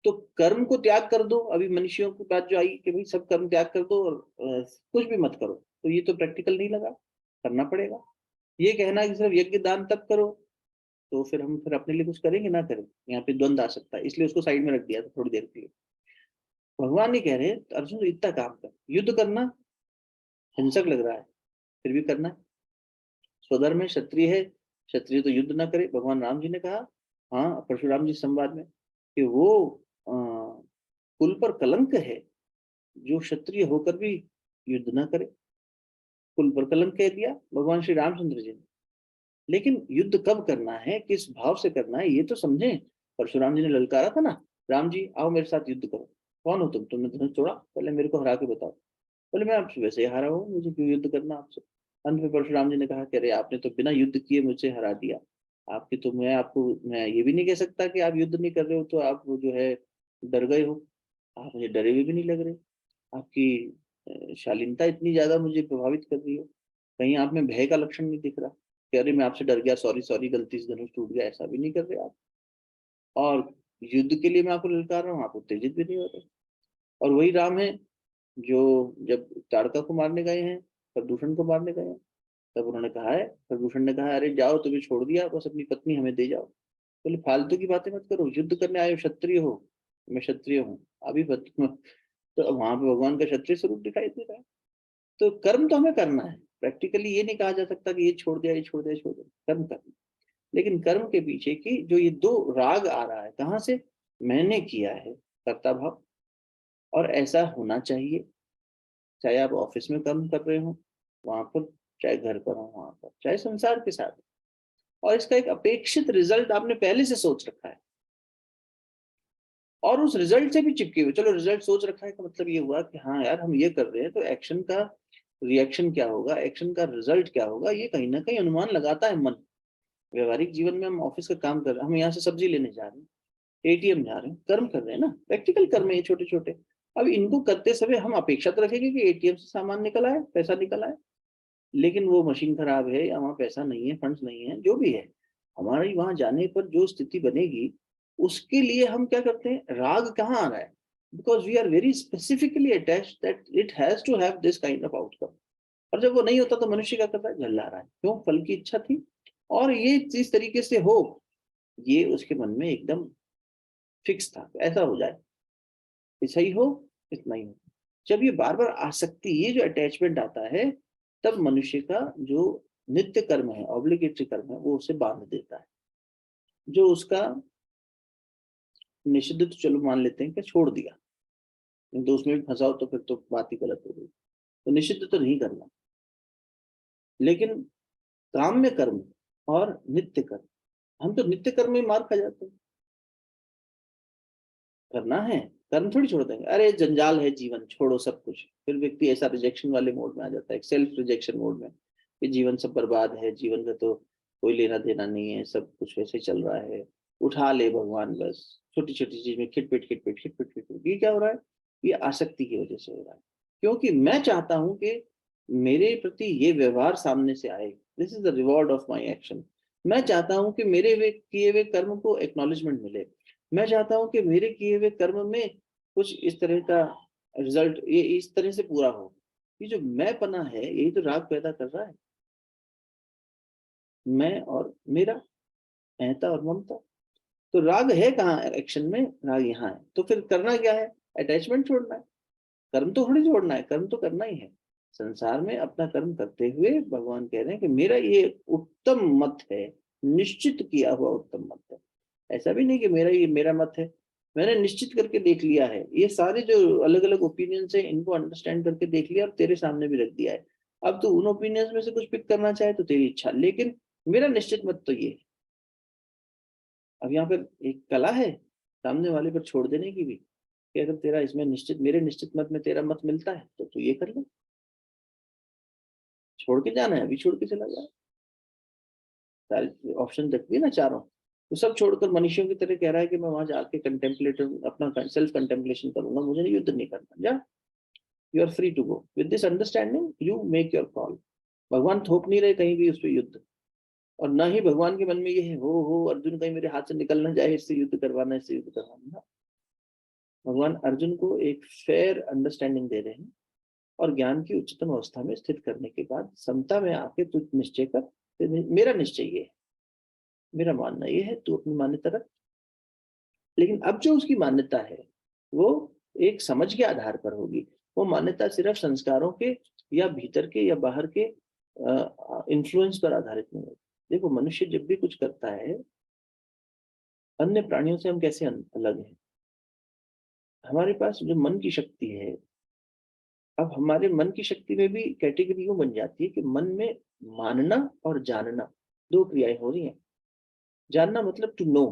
तो कर्म को त्याग कर दो, अभी मनुष्यों की बात जो आई कि भाई सब कर्म त्याग कर दो और कुछ भी मत करो, तो ये तो प्रैक्टिकल नहीं लगा, करना पड़ेगा। ये कहना कि सिर्फ यज्ञ दान तब करो, तो फिर हम फिर अपने लिए कुछ करेंगे ना करें, यहाँ पे द्वंद आ सकता है, इसलिए उसको साइड में रख दिया था थोड़ी देर के लिए। भगवान नहीं कह रहे अर्जुन तो इतना काम कर, युद्ध करना हिंसक लग रहा है फिर भी करना है, स्वधर्म में क्षत्रिय है, क्षत्रिय तो युद्ध ना करे। भगवान राम जी ने कहा, हाँ, परशुराम जी संवाद में, कि वो कुल पर कलंक है जो क्षत्रिय होकर भी युद्ध ना करे। कुल पर कलंक कह दिया भगवान श्री रामचंद्र जी ने। लेकिन युद्ध कब करना है, किस भाव से करना है, ये तो समझे। परशुराम जी ने ललकारा था ना, राम जी आओ मेरे साथ युद्ध करो। कौन हो तुम, तुमने धनुष तोड़ा, पहले मेरे को हरा के बताओ। बोले मैं आपसे वैसे ही हारा हूँ, मुझे क्यों युद्ध करना आपसे। अंत में परशुराम जी ने कहा कि अरे आपने तो बिना युद्ध किए मुझे हरा दिया, आपकी तो मैं आपको मैं ये भी नहीं कह सकता कि आप युद्ध नहीं कर रहे हो तो आप वो जो है डर गए हो, आप मुझे डरे हुए भी नहीं लग रहे। आपकी शालीनता इतनी ज्यादा मुझे प्रभावित कर रही है, कहीं आप में भय का लक्षण नहीं दिख रहा कि अरे मैं आपसे डर गया, सॉरी सॉरी, गलती से धनुष टूट गया, ऐसा भी नहीं कर रहे आप। और युद्ध के लिए मैं आपको ललकार रहा हूँ, आप उत्तेजित भी नहीं हो रहे। और वही राम है जो जब ताड़का को मारने गए हैं, प्रदूषण को मारने गए हैं, तब उन्होंने कहा है, प्रदूषण ने कहा है अरे जाओ, तुम्हें छोड़ दिया, बस अपनी पत्नी हमें दे जाओ। बोले फालतू की बातें मत करो, युद्ध करने आए हो, क्षत्रिय हो, मैं क्षत्रिय हूँ अभी तो वहां पे भगवान का क्षत्रिय स्वरूप दिखाई दे रहा है। तो कर्म तो हमें करना है, प्रैक्टिकली ये नहीं कहा जा सकता कि ये छोड़ दिया, ये छोड़ दिया, छोड़ दिया, कर्म करना। लेकिन कर्म के पीछे की जो ये दो राग आ रहा है, कहाँ से? मैंने किया है, कर्ता भाव। और ऐसा होना चाहिए, चाहे आप ऑफिस में कर्म कर रहे हो वहां पर, चाहे घर पर हो वहां पर, चाहे संसार के साथ। और इसका एक अपेक्षित रिजल्ट आपने पहले से सोच रखा है, और उस रिजल्ट से भी चिपके हुए। चलो रिजल्ट सोच रखा है का मतलब ये हुआ कि हाँ यार हम ये कर रहे हैं, तो एक्शन का रिएक्शन क्या होगा, एक्शन का रिजल्ट क्या होगा, ये कहीं ना कहीं अनुमान लगाता है मन। व्यवहारिक जीवन में हम ऑफिस का काम कर रहे हैं, हम यहाँ से सब्जी लेने जा रहे हैं, एटीएम जा रहे हैं, कर्म कर रहे हैं ना, प्रैक्टिकल कर्म है ये छोटे छोटे। अब इनको करते समय हम अपेक्षा तो रखेंगे कि एटीएम से सामान निकल आए, पैसा निकल आए, लेकिन वो मशीन खराब है या वहाँ पैसा नहीं है, फंड्स नहीं है, जो भी है, हमारी वहां जाने पर जो स्थिति बनेगी, उसके लिए हम क्या करते हैं, राग कहाँ आ रहा है? Because we are very specifically attached that it has to have this kind of outcome. और जब वो नहीं होता तो मनुष्य क्या करता है, झल्ला रहा है, क्यों? फल की इच्छा थी, और ये जिस तरीके से हो, ये उसके मन में एकदम फिक्स था, ऐसा हो जाए, ऐसा ही हो, इतना ही हो। जब ये बार बार आसक्ति, ये जो अटैचमेंट आता है, तब मनुष्य का जो नित्य कर्म है, ऑब्लिगेटरी कर्म है, वो उसे बांध देता है। जो उसका निषिद्ध तो चलो मान लेते हैं कि छोड़ दिया, नहीं तो उसमें भी फंसाओ तो फिर तो बात ही गलत हो गई। तो निषिद्ध तो नहीं करना, लेकिन काम्य कर्म और नित्य कर्म, हम तो नित्य कर्म में मार खा जाते हैं। करना है, कर्म थोड़ी छोड़ देंगे, अरे जंजाल है जीवन, छोड़ो सब कुछ। फिर व्यक्ति ऐसा रिजेक्शन वाले मोड में आ जाता है, सेल्फ रिजेक्शन मोड में, कि जीवन सब बर्बाद है, जीवन का तो कोई लेना देना नहीं है, सब कुछ वैसे चल रहा है, उठा ले भगवान बस, छोटी छोटी चीज में खिटपिट खिटपिट खिटपिट खिटपिट। ये क्या हो रहा है? ये आसक्ति की वजह से हो रहा है, क्योंकि मैं चाहता हूं कि मेरे प्रति ये व्यवहार सामने से आए, this is the reward of my action. मैं चाहता हूं कि मेरे वे किए हुए कर्म को एक्नॉलेजमेंट मिले, मैं चाहता हूं कि मेरे किए हुए कर्म में कुछ इस तरह का रिजल्ट ये इस तरह से पूरा हो। ये जो मैं पना है यही तो राग पैदा कर रहा है, मैं और मेरा, अहंता और ममता। तो राग है कहाँ एक्शन में, राग यहाँ है। तो फिर करना क्या है, अटैचमेंट छोड़ना है, कर्म तो थोड़ी छोड़ना है, कर्म तो करना ही है। संसार में अपना कर्म करते हुए भगवान कह रहे हैं कि मेरा ये उत्तम मत है, निश्चित किया हुआ उत्तम मत है। ऐसा भी नहीं कि मेरा ये मेरा मत है, मैंने निश्चित करके देख लिया है, ये सारे जो अलग अलग ओपिनियंस है इनको अंडरस्टैंड करके देख लिया और तेरे सामने भी रख दिया है। अब तू उन ओपिनियंस में से कुछ पिक करना चाहे तो तेरी इच्छा, लेकिन मेरा निश्चित मत तो ये है। अब यहाँ पर एक कला है सामने वाले पर छोड़ देने की भी, कि अगर तेरा इसमें निश्चित, मेरे निश्चित मत में तेरा मत मिलता है तो तू ये कर ले, छोड़ के जाना है अभी छोड़ के चला जा। सारे ऑप्शन रख दिए ना चारों, तो सब छोड़कर मनुष्यों की तरह कह रहा है कि मैं वहां जाके कंटेम्पलेटर अपना सेल्फ कंटेम्पलेशन करूंगा, मुझे युद्ध नहीं करना। जा, you are free to go with this understanding, you make your call. भगवान थोप नहीं रहे कहीं भी उस पर युद्ध, और ना ही भगवान के मन में ये है हो अर्जुन कहीं मेरे हाथ से निकल ना जाए, इससे युद्ध करवाना, इससे युद्ध करवाना। भगवान अर्जुन को एक फेयर अंडरस्टैंडिंग दे रहे हैं और ज्ञान की उच्चतम अवस्था में स्थित करने के बाद समता में आके तू निश्चय कर, मेरा निश्चय ये है, मेरा मानना ये है, तू अपनी मान्यता रख। लेकिन अब जो उसकी मान्यता है वो एक समझ के आधार पर होगी, वो मान्यता सिर्फ संस्कारों के या भीतर के या बाहर के इन्फ्लुएंस पर आधारित नहीं होगी। देखो मनुष्य जब भी कुछ करता है, अन्य प्राणियों से हम कैसे अलग हैं, हमारे पास जो मन की शक्ति है, अब हमारे मन की शक्ति में भी कैटेगरी यूं बन जाती है कि मन में मानना और जानना दो क्रियाएं हो रही हैं। जानना मतलब टू नो,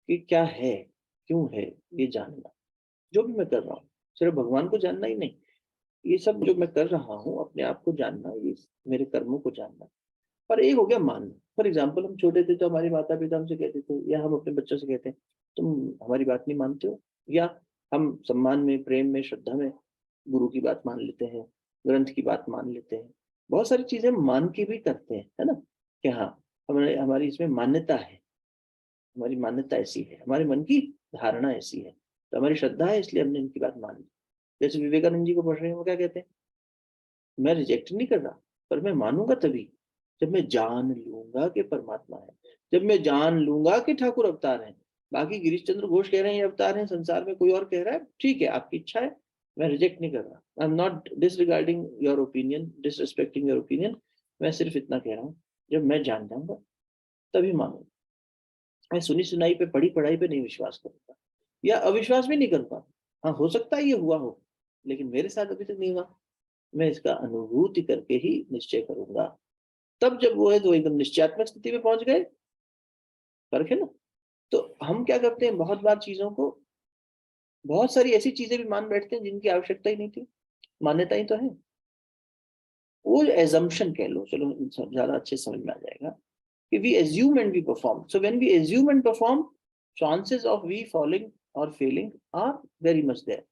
कि क्या है, क्यों है, ये जानना। जो भी मैं कर रहा हूँ, सिर्फ भगवान को जानना ही नहीं, ये सब जो मैं कर रहा हूँ अपने आप को जानना, ये मेरे कर्मों को जानना। और एक हो गया मानना। फॉर एग्जाम्पल हम छोटे थे तो हमारे माता पिता हमसे कहते थे, या हम अपने बच्चों से कहते हैं तुम हमारी बात नहीं मानते हो, या हम सम्मान में, प्रेम में, श्रद्धा में गुरु की बात मान लेते हैं, ग्रंथ की बात मान लेते हैं, बहुत सारी चीजें मान के भी करते हैं, है ना, कि हाँ हमारे हमारी इसमें मान्यता है, हमारी मान्यता ऐसी है, हमारे मन की धारणा ऐसी है, तो हमारी श्रद्धा है इसलिए हमने इनकी बात मान ली। जैसे विवेकानंद जी को पढ़ रहे हैं, वो क्या कहते हैं, मैं रिजेक्ट नहीं कर रहा, पर मैं मानूंगा तभी जब मैं जान लूंगा कि परमात्मा है, जब मैं जान लूंगा कि ठाकुर अवतार है। बाकी गिरीश चंद्र घोष कह रहे हैं ये अवतार है, संसार में कोई और कह रहा है, ठीक है आपकी इच्छा है, मैं रिजेक्ट नहीं कर रहा, I am not disregarding your opinion, disrespecting your opinion. मैं सिर्फ इतना कह रहा हूँ, जब मैं जान जाऊंगा तभी मानूंगा। मैं सुनी सुनाई पे, पढ़ी पढ़ाई पे नहीं विश्वास करूंगा, या अविश्वास भी नहीं करूंगा। हाँ हो सकता है ये हुआ हो, लेकिन मेरे साथ अभी तक नहीं हुआ, मैं इसका अनुभूति करके ही निश्चय करूंगा। तब जब वो है तो एकदम निश्चयात्मक स्थिति में पहुंच गए। फर्क है ना। तो हम क्या करते हैं, बहुत बार चीजों को, बहुत सारी ऐसी चीजें भी मान बैठते हैं जिनकी आवश्यकता ही नहीं थी, मान्यता ही तो है, वो एजम्पशन कह लो, चलो ज्यादा अच्छे समझ में आ जाएगा कि we assume and we perform. So when we assume and perform, chances of we falling or failing are very much there.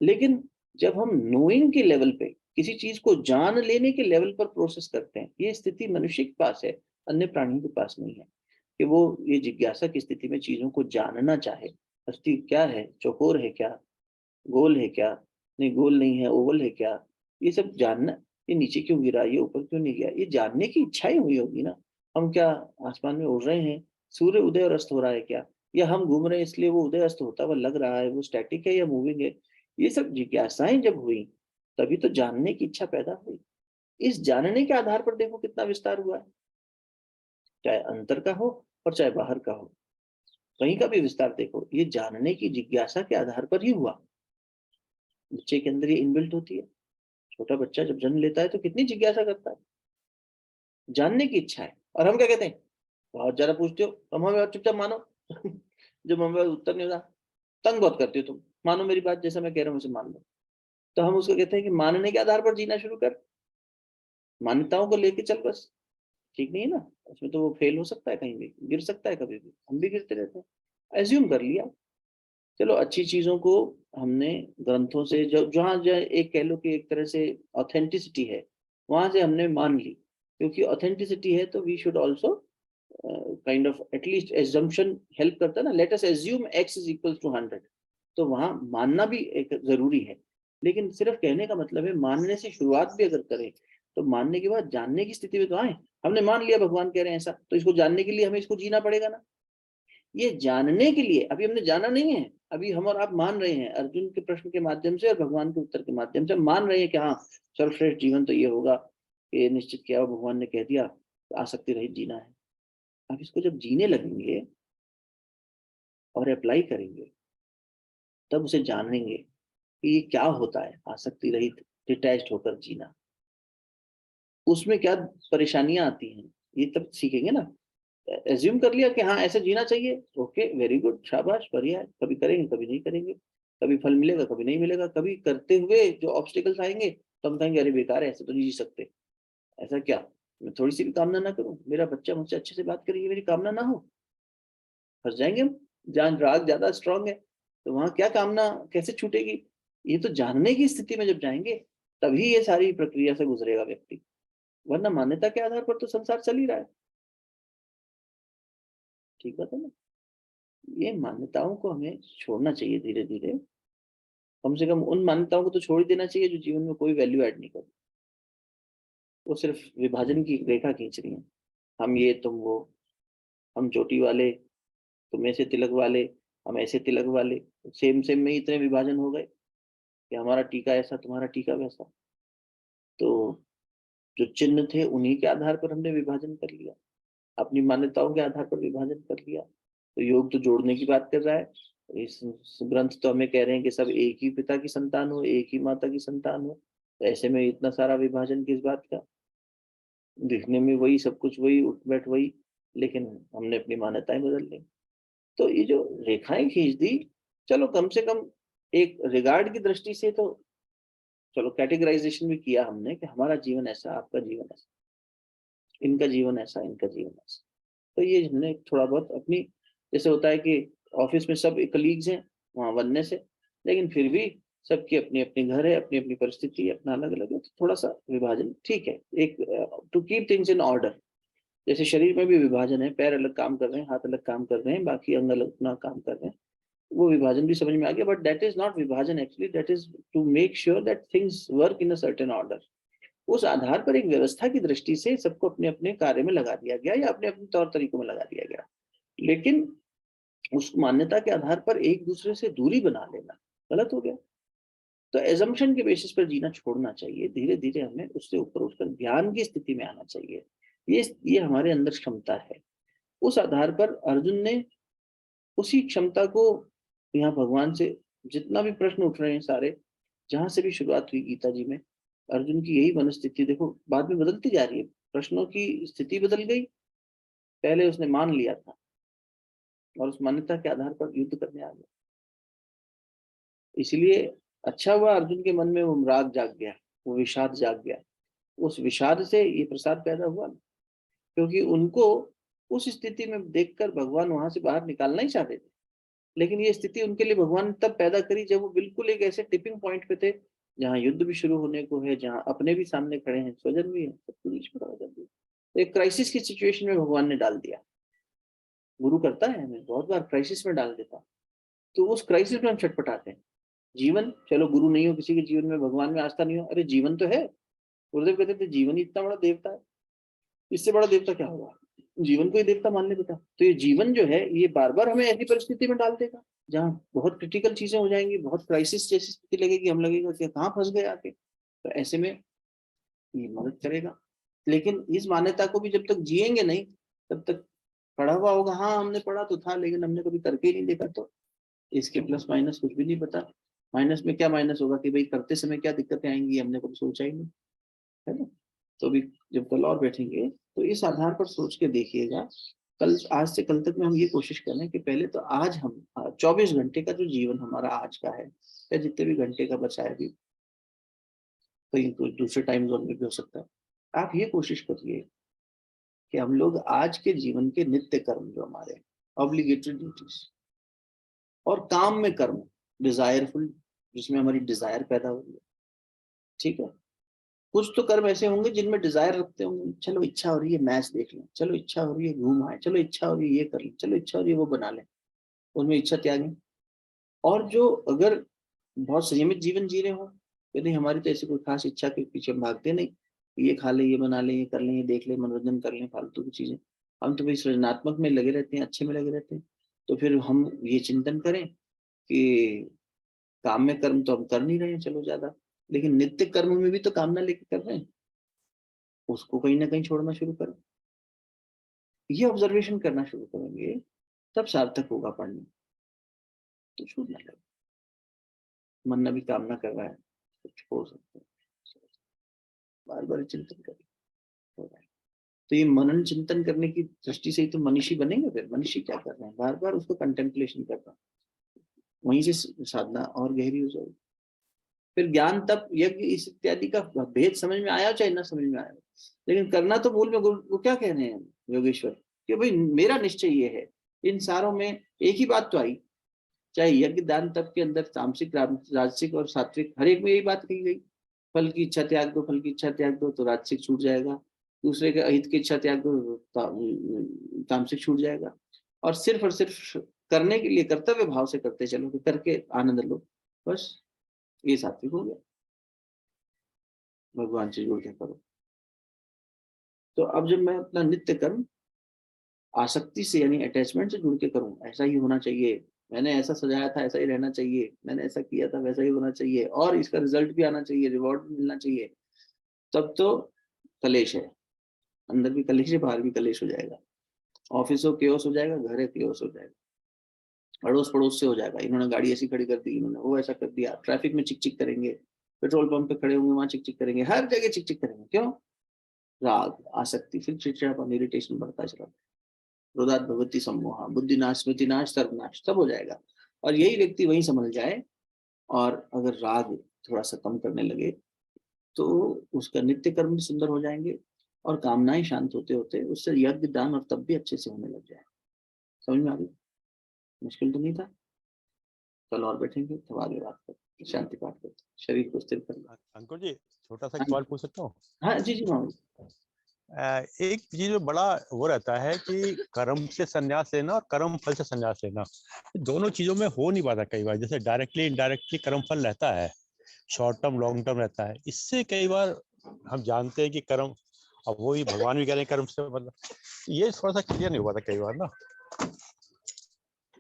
लेकिन जब हम नोइंग के लेवल पे, किसी चीज को जान लेने के लेवल पर प्रोसेस करते हैं, ये स्थिति मनुष्य के पास है, अन्य प्राणियों के पास नहीं है, कि वो ये जिज्ञासा की स्थिति में चीजों को जानना चाहे, हस्ती क्या है, चौकोर है क्या, गोल है क्या, नहीं गोल नहीं है, ओवल है क्या, ये सब जानना। ये नीचे क्यों गिरा, ये ऊपर क्यों नहीं गया, ये जानने की इच्छा ही हुई होगी ना। हम क्या आसमान में उड़ रहे हैं, सूर्य उदय और अस्त हो रहा है क्या, या हम घूम रहे हैं इसलिए वो उदय अस्त होता हुआ लग रहा है, वो स्टैटिक है या मूविंग है। ये सब जिज्ञासाएं जब हुई तभी तो जानने की इच्छा पैदा हुई। इस जानने के आधार पर देखो कितना विस्तार हुआ है, चाहे अंतर का हो और चाहे बाहर का हो, कहीं का भी विस्तार देखो, ये जानने की जिज्ञासा के आधार पर ही हुआ। बच्चे के अंदर ये इनबिल्ट होती है। छोटा बच्चा जब जन्म लेता है तो कितनी जिज्ञासा करता है, जानने की इच्छा है। और हम क्या कहते हैं, बहुत ज्यादा पूछते हो, हम हमें चुपचाप मानो। जब हमें उत्तर नहीं होता, तंग बहुत करते हो तुम, मानो मेरी बात, जैसा मैं कह रहा हूँ उसे मान लो। तो हम उसको कहते हैं कि मानने के आधार पर जीना शुरू कर, मान्यताओं को लेके चल बस। ठीक नहीं है ना, उसमें तो वो फेल हो सकता है, कहीं भी गिर सकता है, कभी भी हम भी गिरते रहते हैं। एज्यूम कर लिया, चलो अच्छी चीजों को हमने ग्रंथों से जो जहाँ जो एक कह लो कि एक तरह से ऑथेंटिसिटी है वहां से हमने मान ली, क्योंकि ऑथेंटिसिटी है तो we should also kind of at least assumption help करता है ना, let us assume x is equal to 100, तो वहां मानना भी एक जरूरी है। लेकिन सिर्फ कहने का मतलब है मानने से शुरुआत भी अगर करें तो मानने के बाद जानने की स्थिति में तो आए। हमने मान लिया भगवान कह रहे हैं ऐसा, तो इसको जानने के लिए हमें इसको जीना पड़ेगा ना। ये जानने के लिए अभी हमने जाना नहीं है, अभी हम और आप मान रहे हैं अर्जुन के प्रश्न के माध्यम से और भगवान के उत्तर के माध्यम से मान रहे हैं कि हाँ सर्वश्रेष्ठ जीवन तो ये होगा, ये निश्चित किया भगवान ने कह दिया, आसक्ति रहित जीना है। अब इसको जब जीने लगेंगे और अप्लाई करेंगे तब उसे जानेंगे कि ये क्या होता है आसक्ति रहित डिटैच्ड होकर जीना, उसमें क्या परेशानियां आती हैं ये तब सीखेंगे ना। एज्यूम कर लिया कि हाँ ऐसे जीना चाहिए, ओके वेरी गुड शाबाश बढ़िया है, कभी करेंगे कभी नहीं करेंगे, कभी फल मिलेगा कभी नहीं मिलेगा, कभी करते हुए जो ऑब्स्टिकल्स आएंगे तो हम कहेंगे अरे बेकार है ऐसे तो नहीं जी सकते। ऐसा क्या मैं थोड़ी सी भी कामना ना करूं, मेरा बच्चा मुझसे अच्छे से बात करे ये मेरी कामना ना हो, फंस जाएंगे हम। जहाँ राग ज्यादा स्ट्रांग है तो वहां क्या कामना कैसे छूटेगी। ये तो जानने की स्थिति में जब जाएंगे तभी ये सारी प्रक्रिया से गुजरेगा व्यक्ति, वरना मान्यता के आधार पर तो संसार चल ही रहा है। ठीक बात है ना। ये मान्यताओं को हमें छोड़ना चाहिए धीरे धीरे, कम से कम उन मान्यताओं को तो छोड़ ही देना चाहिए जो जीवन में कोई वैल्यू ऐड नहीं कर, वो सिर्फ विभाजन की रेखा खींच रही है। हम ये तुम वो, हम चोटी वाले तुम ऐसे तिलक वाले, हम ऐसे तिलक वाले, सेम सेम में ही इतने विभाजन हो गए कि हमारा टीका ऐसा तुम्हारा टीका वैसा। तो जो चिन्ह थे उन्हीं के आधार पर हमने विभाजन कर लिया, अपनी मान्यताओं के आधार पर विभाजन कर लिया। तो योग तो जोड़ने की बात कर रहा है, इस ग्रंथ तो हमें कह रहे हैं कि सब एक ही पिता की संतान हो, एक ही माता की संतान हो, तो ऐसे में इतना सारा विभाजन किस बात का। दिखने में वही सब कुछ वही उठ बैठ वही, लेकिन हमने अपनी मान्यताएं बदल ली। तो ये जो रेखाएं खींच दी, चलो कम से कम एक रिगार्ड की दृष्टि से तो चलो कैटेगराइजेशन भी किया हमने कि हमारा जीवन ऐसा आपका जीवन ऐसा, इनका जीवन ऐसा इनका जीवन ऐसा। तो ये हमने थोड़ा बहुत अपनी, जैसे होता है कि ऑफिस में सब कलीग्स हैं वहां बनने से, लेकिन फिर भी सबकी अपनी अपनी घर है, अपनी अपनी परिस्थिति है, अपना अलग अलग है, तो थोड़ा सा विभाजन ठीक है, एक to keep things in order. जैसे शरीर में भी विभाजन है, पैर अलग काम कर रहे हैं, हाथ अलग काम कर रहे हैं, बाकी अंग अलग अपना काम कर रहे हैं, वो विभाजन भी समझ में आ गया, बट दैट इज नॉट विभाजन actually, that is to make sure that things work in a certain order. उस आधार पर एक व्यवस्था की दृष्टि से सबको अपने अपने कार्य में लगा दिया गया या अपने अपने तौर तरीकों में लगा दिया गया, लेकिन उस मान्यता के आधार पर एक दूसरे से दूरी बना लेना गलत हो गया। तो एजम्पशन के बेसिस पर जीना छोड़ना चाहिए, धीरे धीरे हमें उससे ऊपर उठकर ज्ञान की स्थिति में आना चाहिए। ये हमारे अंदर क्षमता है। उस आधार पर अर्जुन ने उसी क्षमता को यहाँ भगवान से, जितना भी प्रश्न उठ रहे हैं सारे, जहां से भी शुरुआत हुई गीता जी में, अर्जुन की यही मनस्थिति देखो बाद में बदलती जा रही है, प्रश्नों की स्थिति बदल गई। पहले उसने मान लिया था और उस मान्यता के आधार पर युद्ध करने आ गया, इसलिए अच्छा हुआ अर्जुन के मन में वो राग जाग गया, वो विषाद जाग गया। उस विषाद से ये प्रसाद पैदा हुआ, क्योंकि उनको उस स्थिति में देखकर भगवान वहां से बाहर निकालना ही चाहते थे, लेकिन ये स्थिति उनके लिए भगवान ने तब पैदा करी जब वो बिल्कुल एक ऐसे टिपिंग पॉइंट पे थे जहाँ युद्ध भी शुरू होने को है, जहाँ अपने भी सामने खड़े हैं, स्वजन भी है, सबके बीच में खड़ा कर दिया। तो एक क्राइसिस की सिचुएशन में भगवान ने डाल दिया। गुरु करता है हमें बहुत बार क्राइसिस में डाल देता, तो उस क्राइसिस में हम छटपटाते हैं। जीवन, चलो गुरु नहीं हो किसी के जीवन में, भगवान में आस्था नहीं हो, अरे जीवन तो है। गुरुदेव कहते थे जीवन ही इतना बड़ा देवता है, इससे बड़ा देवता क्या होगा, जीवन को ही देवता मान ले बेटा। तो ये जीवन जो है ये बार बार हमें ऐसी परिस्थिति में डाल देगा जहाँ बहुत क्रिटिकल चीजें हो जाएंगी, बहुत क्राइसिस जैसी स्थिति लगेगी, हम लगेगा कि कहाँ फंस गए आके। तो ऐसे में ये मदद करेगा, लेकिन इस मान्यता को भी जब तक जिएंगे नहीं तब तक पढ़ा हुआ होगा, हाँ हमने पढ़ा तो था लेकिन हमने कभी करके ही नहीं देखा, तो इसके प्लस माइनस कुछ भी नहीं पता। माइनस में क्या माइनस होगा कि भाई करते समय क्या दिक्कतें आएंगी हमने कभी सोचा ही नहीं, है ना। तो भी जब कल और बैठेंगे तो इस आधार पर सोच के देखिएगा। कल, आज से कल तक में हम ये कोशिश करें कि पहले तो आज हम 24 घंटे का जो जीवन हमारा आज का है, या जितने भी घंटे का बचा है, अभी कहीं तो दूसरे टाइम जोन में भी हो सकता है, आप ये कोशिश करिए कि हम लोग आज के जीवन के नित्य कर्म जो हमारे ऑब्लिगेटरी ड्यूटीज और काम में कर्म, डिजायरफुल, जिसमें हमारी डिजायर पैदा हो रही है। ठीक है, कुछ तो कर्म ऐसे होंगे जिनमें डिजायर रखते होंगे, चलो इच्छा हो रही है मैच देख लें, चलो इच्छा हो रही है घूम आए, चलो इच्छा हो रही है ये कर लें, चलो इच्छा हो रही है वो बना लें, उनमें इच्छा त्यागें। और जो अगर बहुत संयमित जीवन जी रहे हो, यदि हमारी तो ऐसी कोई खास इच्छा के पीछे हम भागते नहीं, ये खा ले, ये बना ले, ये कर लें, ये देख ले, मनोरंजन कर लें, फालतू की चीजें, हम तो भाई सृजनात्मक में लगे रहते हैं, अच्छे में लगे रहते हैं। तो फिर हम ये चिंतन करें कि काम में कर्म तो हम कर नहीं रहे हैं चलो ज्यादा, लेकिन नित्य कर्म में भी तो कामना लेके कर रहे हैं, उसको कहीं ना कहीं छोड़ना शुरू करें। ये ऑब्जर्वेशन करना शुरू करेंगे, तब सार्थक होगा पढ़ने। तो छूटने लगे, मन अभी कामना कर रहा है तो छोड़ सकते हैं, बार बार चिंतन करें, हो जाएगा। तो ये मनन चिंतन करने की दृष्टि से ही तो मनीषी बनेंगे। फिर मनीषी क्या कर रहे हैं, बार बार उसको कंटेम्पलेशन कर रहे हैं, वहीं से साधना और गहरी हो जाएगी। फिर ज्ञान तप यज्ञ इस इत्यादि का भेद समझ में आया चाहे ना समझ में आया, लेकिन करना तो मूल में वो क्या कह रहे हैं योगेश्वर, कि भाई मेरा निश्चय ये है। इन सारों में एक ही बात तो आई, चाहे यज्ञ दान तप के अंदर तामसिक राजसिक और सात्विक, हर एक में यही बात कही गई। फल की इच्छा त्याग दो, फल की इच्छा त्याग दो तो राजसिक छूट जाएगा, दूसरे के अहित की इच्छा त्याग दो तामसिक छूट जाएगा, और सिर्फ करने के लिए कर्तव्य भाव से करते चलो, कि करके आनंद लो, बस ये सात्विक हो गया। भगवान से जुड़ के करो। तो अब जब मैं अपना नित्य कर्म आसक्ति से यानी अटैचमेंट से जुड़ के करूं, ऐसा ही होना चाहिए, मैंने ऐसा सजाया था ऐसा ही रहना चाहिए, मैंने ऐसा किया था वैसा ही होना चाहिए, और इसका रिजल्ट भी आना चाहिए, रिवॉर्ड भी मिलना चाहिए, तब तो कलेश है, अंदर भी कलेश है, बाहर भी कलेश हो जाएगा। ऑफिस हो केओस हो जाएगा, घर है केओस हो जाएगा, अड़ोस पड़ोस से हो जाएगा, इन्होंने गाड़ी ऐसी खड़ी कर दी, इन्होंने वो ऐसा कर दिया, ट्रैफिक में चिक चिक करेंगे, पेट्रोल पंप पे खड़े होंगे वहां चिक चिक करेंगे, हर जगह चिक चिक करेंगे। क्यों? राग आसक्ति, फिर चिड़चिड़ापन इरिटेशन बढ़ता चला, क्रोधात भगवती सम्मोहा, बुद्धि नाश स्मृति नाश सर्वनाश, सब हो जाएगा। और यही व्यक्ति वहीं संभल जाए, और अगर राग थोड़ा सा कम करने लगे तो उसका नित्य कर्म भी सुंदर हो जाएंगे, और कामनाएं शांत होते होते उससे यज्ञ दान और तब भी अच्छे से होने लग जाए। समझ में आ गई? मुश्किल तो नहीं था। कल और बैठेंगे तब आगे बात करते, शांति पाठ करते, शरीर को स्थिर कर। अंकुर जी, छोटा सा सवाल पूछ सकता हूँ? हाँ जी जी मामा। एक चीज जो बड़ा वो रहता है कि कर्म से संन्यास लेना और कर्म फल से संन्यास लेना, दोनों चीजों में हो नहीं पाता कई बार। जैसे डायरेक्टली इनडायरेक्टली कर्म फल रहता है, शॉर्ट टर्म लॉन्ग टर्म रहता है। इससे कई बार हम जानते हैं कि कर्म, अब वही भगवान भी कह रहे हैं कर्म से मतलब, ये थोड़ा सा क्लियर नहीं हुआ था कई बार ना।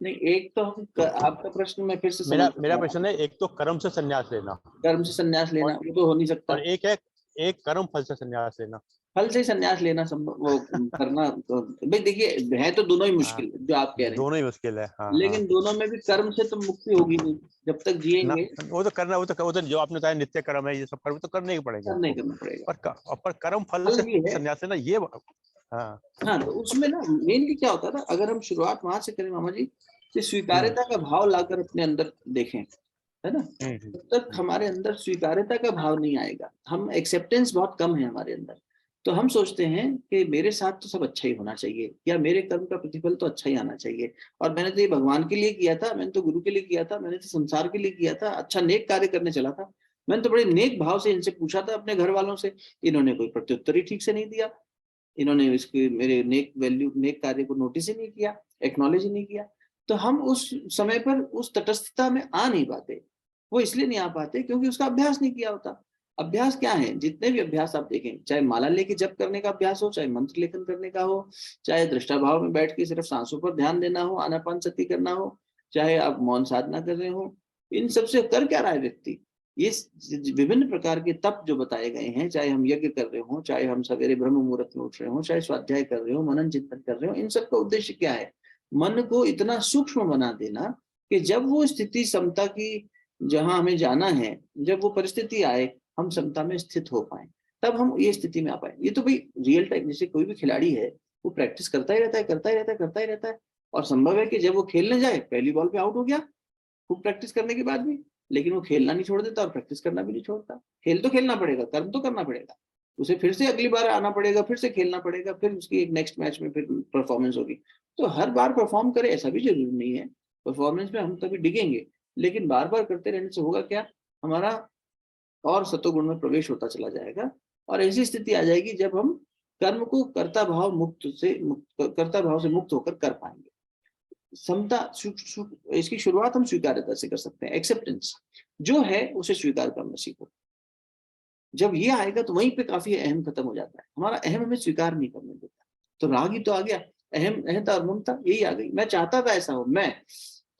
नहीं, एक तो हम आपका प्रश्न मैं फिर से मेरा प्रश्न है, एक तो कर्म से संन्यास लेना, कर्म से संन्यास लेना वो तो हो नहीं सकता, और एक है एक कर्म फल से संन्यास लेना। फल से संन्यास लेना संभव, वो करना तो भाई देखिए है तो दोनों ही मुश्किल जो आप कह रहे हैं, दोनों ही मुश्किल है। हाँ, लेकिन दोनों में भी कर्म से तो मुक्ति होगी नहीं जब तक ना, जिएंगे। वो तो करना, वो तो जो आपने बताया नित्य कर्म है, ये सब कर्म तो करने ही पड़ेगा नहीं उसको। करना पड़ेगा। पर कर्म फल फल से भी है। संन्यास लेना ये, हाँ हाँ, तो उसमें ना मेनली क्या होता है ना, अगर हम शुरुआत वहां से करें मामा जी, कि स्वीकार्यता का भाव लाकर अपने अंदर देखें, है ना, तब तक हमारे अंदर स्वीकार्यता का भाव नहीं आएगा। हम एक्सेप्टेंस बहुत कम है हमारे अंदर, तो हम सोचते हैं कि मेरे साथ तो सब अच्छा ही होना चाहिए, या मेरे कर्म का प्रतिफल तो अच्छा ही आना चाहिए, और मैंने तो ये भगवान के लिए किया था, मैंने तो गुरु के लिए किया था, मैंने तो संसार के लिए किया था, अच्छा नेक कार्य करने चला था, मैंने तो बड़े नेक भाव से इनसे पूछा था अपने घर वालों से, इन्होंने कोई प्रत्युत्तर ही ठीक से नहीं दिया, इन्होंने इसके मेरे नेक वैल्यू नेक कार्य को नोटिस ही नहीं किया, एक्नॉलेज ही नहीं किया। तो हम उस समय पर उस तटस्थता में आ नहीं पाते। वो इसलिए नहीं आ पाते क्योंकि उसका अभ्यास नहीं किया होता। अभ्यास क्या है, जितने भी अभ्यास आप देखें, चाहे माला लेके जप करने का अभ्यास हो, चाहे मंत्र लेखन करने का हो, चाहे दृष्टा भाव में बैठ के सिर्फ सांसों पर ध्यान देना हो, आनापान सती करना हो, चाहे आप मौन साधना कर रहे हो, इन सबसे कर क्या रहा है व्यक्ति? ये विभिन्न प्रकार के तप जो बताए गए हैं, चाहे हम यज्ञ कर रहे हो, चाहे हम सवेरे ब्रह्म मुहूर्त में उठ रहे हो, चाहे स्वाध्याय कर रहे हो, मनन चिंतन कर रहे हो, इन सब का उद्देश्य क्या है? मन को इतना सूक्ष्म बना देना कि जब वो स्थिति समता की जहां हमें जाना है, जब वो परिस्थिति आए, हम समता में स्थित हो पाए, तब हम ये स्थिति में आ पाए। ये तो भाई रियल टाइम, जैसे कोई भी खिलाड़ी है वो प्रैक्टिस करता ही रहता है, करता ही रहता है, करता ही रहता है, और संभव है कि जब वो खेलने जाए पहली बॉल पे आउट हो गया खूब प्रैक्टिस करने के बाद भी, लेकिन वो खेलना नहीं छोड़ देता और प्रैक्टिस करना भी नहीं छोड़ता। खेल तो खेलना पड़ेगा, कर्म तो करना पड़ेगा, उसे फिर से अगली बार आना पड़ेगा, फिर से खेलना पड़ेगा, फिर उसकी एक नेक्स्ट मैच में फिर परफॉर्मेंस होगी। तो हर बार परफॉर्म करे ऐसा भी जरूरी नहीं है। परफॉर्मेंस में हम कभी डिगेंगे, लेकिन बार बार करते रहने से होगा क्या, हमारा और सतोगुण में प्रवेश होता चला जाएगा, और ऐसी स्थिति आ जाएगी जब हम कर्म को कर्ता भाव से मुक्त होकर कर पाएंगे। समता, इसकी शुरुआत हम स्वीकार्यता से कर सकते हैं। एक्सेप्टेंस जो है उसे स्वीकार करना सीखो। जब ये आएगा तो वहीं पे काफी अहम खत्म हो जाता है, हमारा अहम हमें स्वीकार नहीं करने देता। तो राग ही तो आ गया, अहम अहंता और ममता यही आ गई। मैं चाहता था ऐसा हो मैं,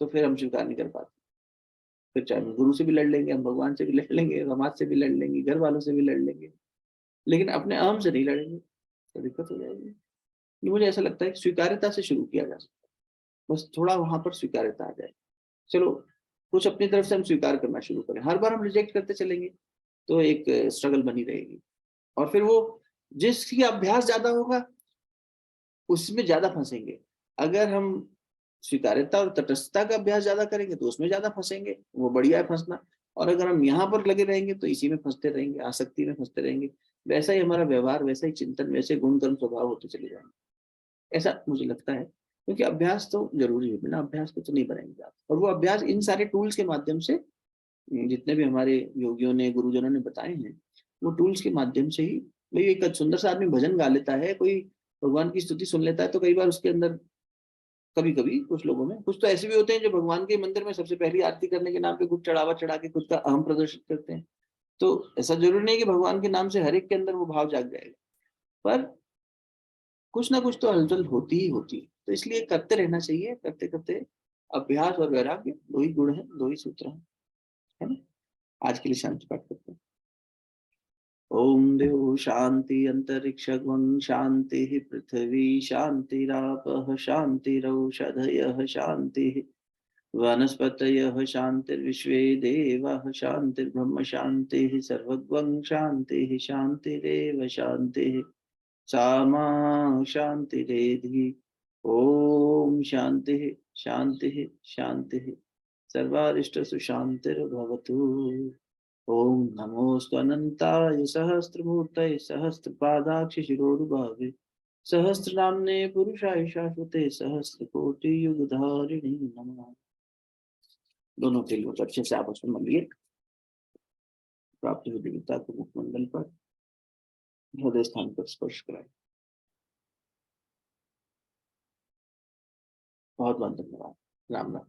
तो फिर हम स्वीकार नहीं कर पाते। फिर चाहे हम गुरु से भी लड़ लेंगे, हम भगवान से भी लड़ लेंगे, समाज से भी लड़ लेंगे, घर वालों से भी लड़ लेंगे, लेकिन अपने अहम से नहीं लड़ेंगे तो दिक्कत हो जाएगी। मुझे ऐसा लगता है कि स्वीकार्यता से शुरू किया जा सकता है, बस थोड़ा वहां पर स्वीकार्यता आ जाए। चलो कुछ अपनी तरफ से हम स्वीकार करना शुरू करें। हर बार हम रिजेक्ट करते चलेंगे तो एक स्ट्रगल बनी रहेगी, और फिर वो जिसकी अभ्यास ज्यादा होगा उसमें ज्यादा फंसेंगे। अगर हम स्वीकार्यता और तटस्थता का अभ्यास ज्यादा करेंगे तो उसमें ज्यादा फंसेंगे, वो बढ़िया है फंसना। और अगर हम यहाँ पर लगे रहेंगे तो इसी में फंसते रहेंगे, आसक्ति में फंसते रहेंगे। वैसा ही हमारा व्यवहार, वैसा ही चिंतन, वैसे गुण कर्म स्वभाव होते चले जाएंगे। ऐसा मुझे लगता है, क्योंकि अभ्यास तो जरूरी है, बिना अभ्यास के तो नहीं बढ़ेंगे आप। और वो अभ्यास इन सारे टूल्स के माध्यम से, जितने भी हमारे योगियों ने, गुरुजनों ने बताए हैं, वो टूल्स के माध्यम से ही। भाई एक सुंदर सा आदमी भजन गा लेता है, कोई भगवान की स्तुति सुन लेता है, तो कई बार उसके अंदर, कभी कभी कुछ लोगों में, कुछ तो ऐसे भी होते हैं जो भगवान के मंदिर में सबसे पहली आरती करने के नाम पे कुछ चढ़ावा चढ़ा के खुद का अहम प्रदर्शित करते हैं। तो ऐसा जरूरी नहीं कि भगवान के नाम से हर एक के अंदर वो भाव जाग जाएगा, पर कुछ ना कुछ तो हलचल होती ही होती है। तो इसलिए करते रहना चाहिए, करते करते अभ्यास और वैराग्य दो ही गुण है, दो ही सूत्र है ना। आज के लिए शांति पाठ करते हैं। ओम देव शांति अंतरिक्ष गुण शांति पृथ्वी शांतिरापः शांतिरौषधयः शांति वनस्पतयः शांतिर्विश्वे देवाः शांतिर्ब्रह्म शांतिः सर्वगं शांतिः शांतिरेव शांतिः सामा शांतिरेधि। ओम शांतिः शांतिः शांतिः सर्वारिष्टसु शांतिर्भवतु। ओम नमोस्तु अनंताय सहस्रमूर्तये सहस्रपादाक्ष शिरोरुभावे सहस्रनाम्ने पुरुषाय शाश्वते सहस्रकोटियुगधारिणे नमः। दोनों के लिए अच्छे से आपस में मलिए। प्राप्त हुई दिव्यता को मुखमंडल पर, हृदय स्थान पर स्पर्श कराए। बहुत बहुत धन्यवाद। राम राम।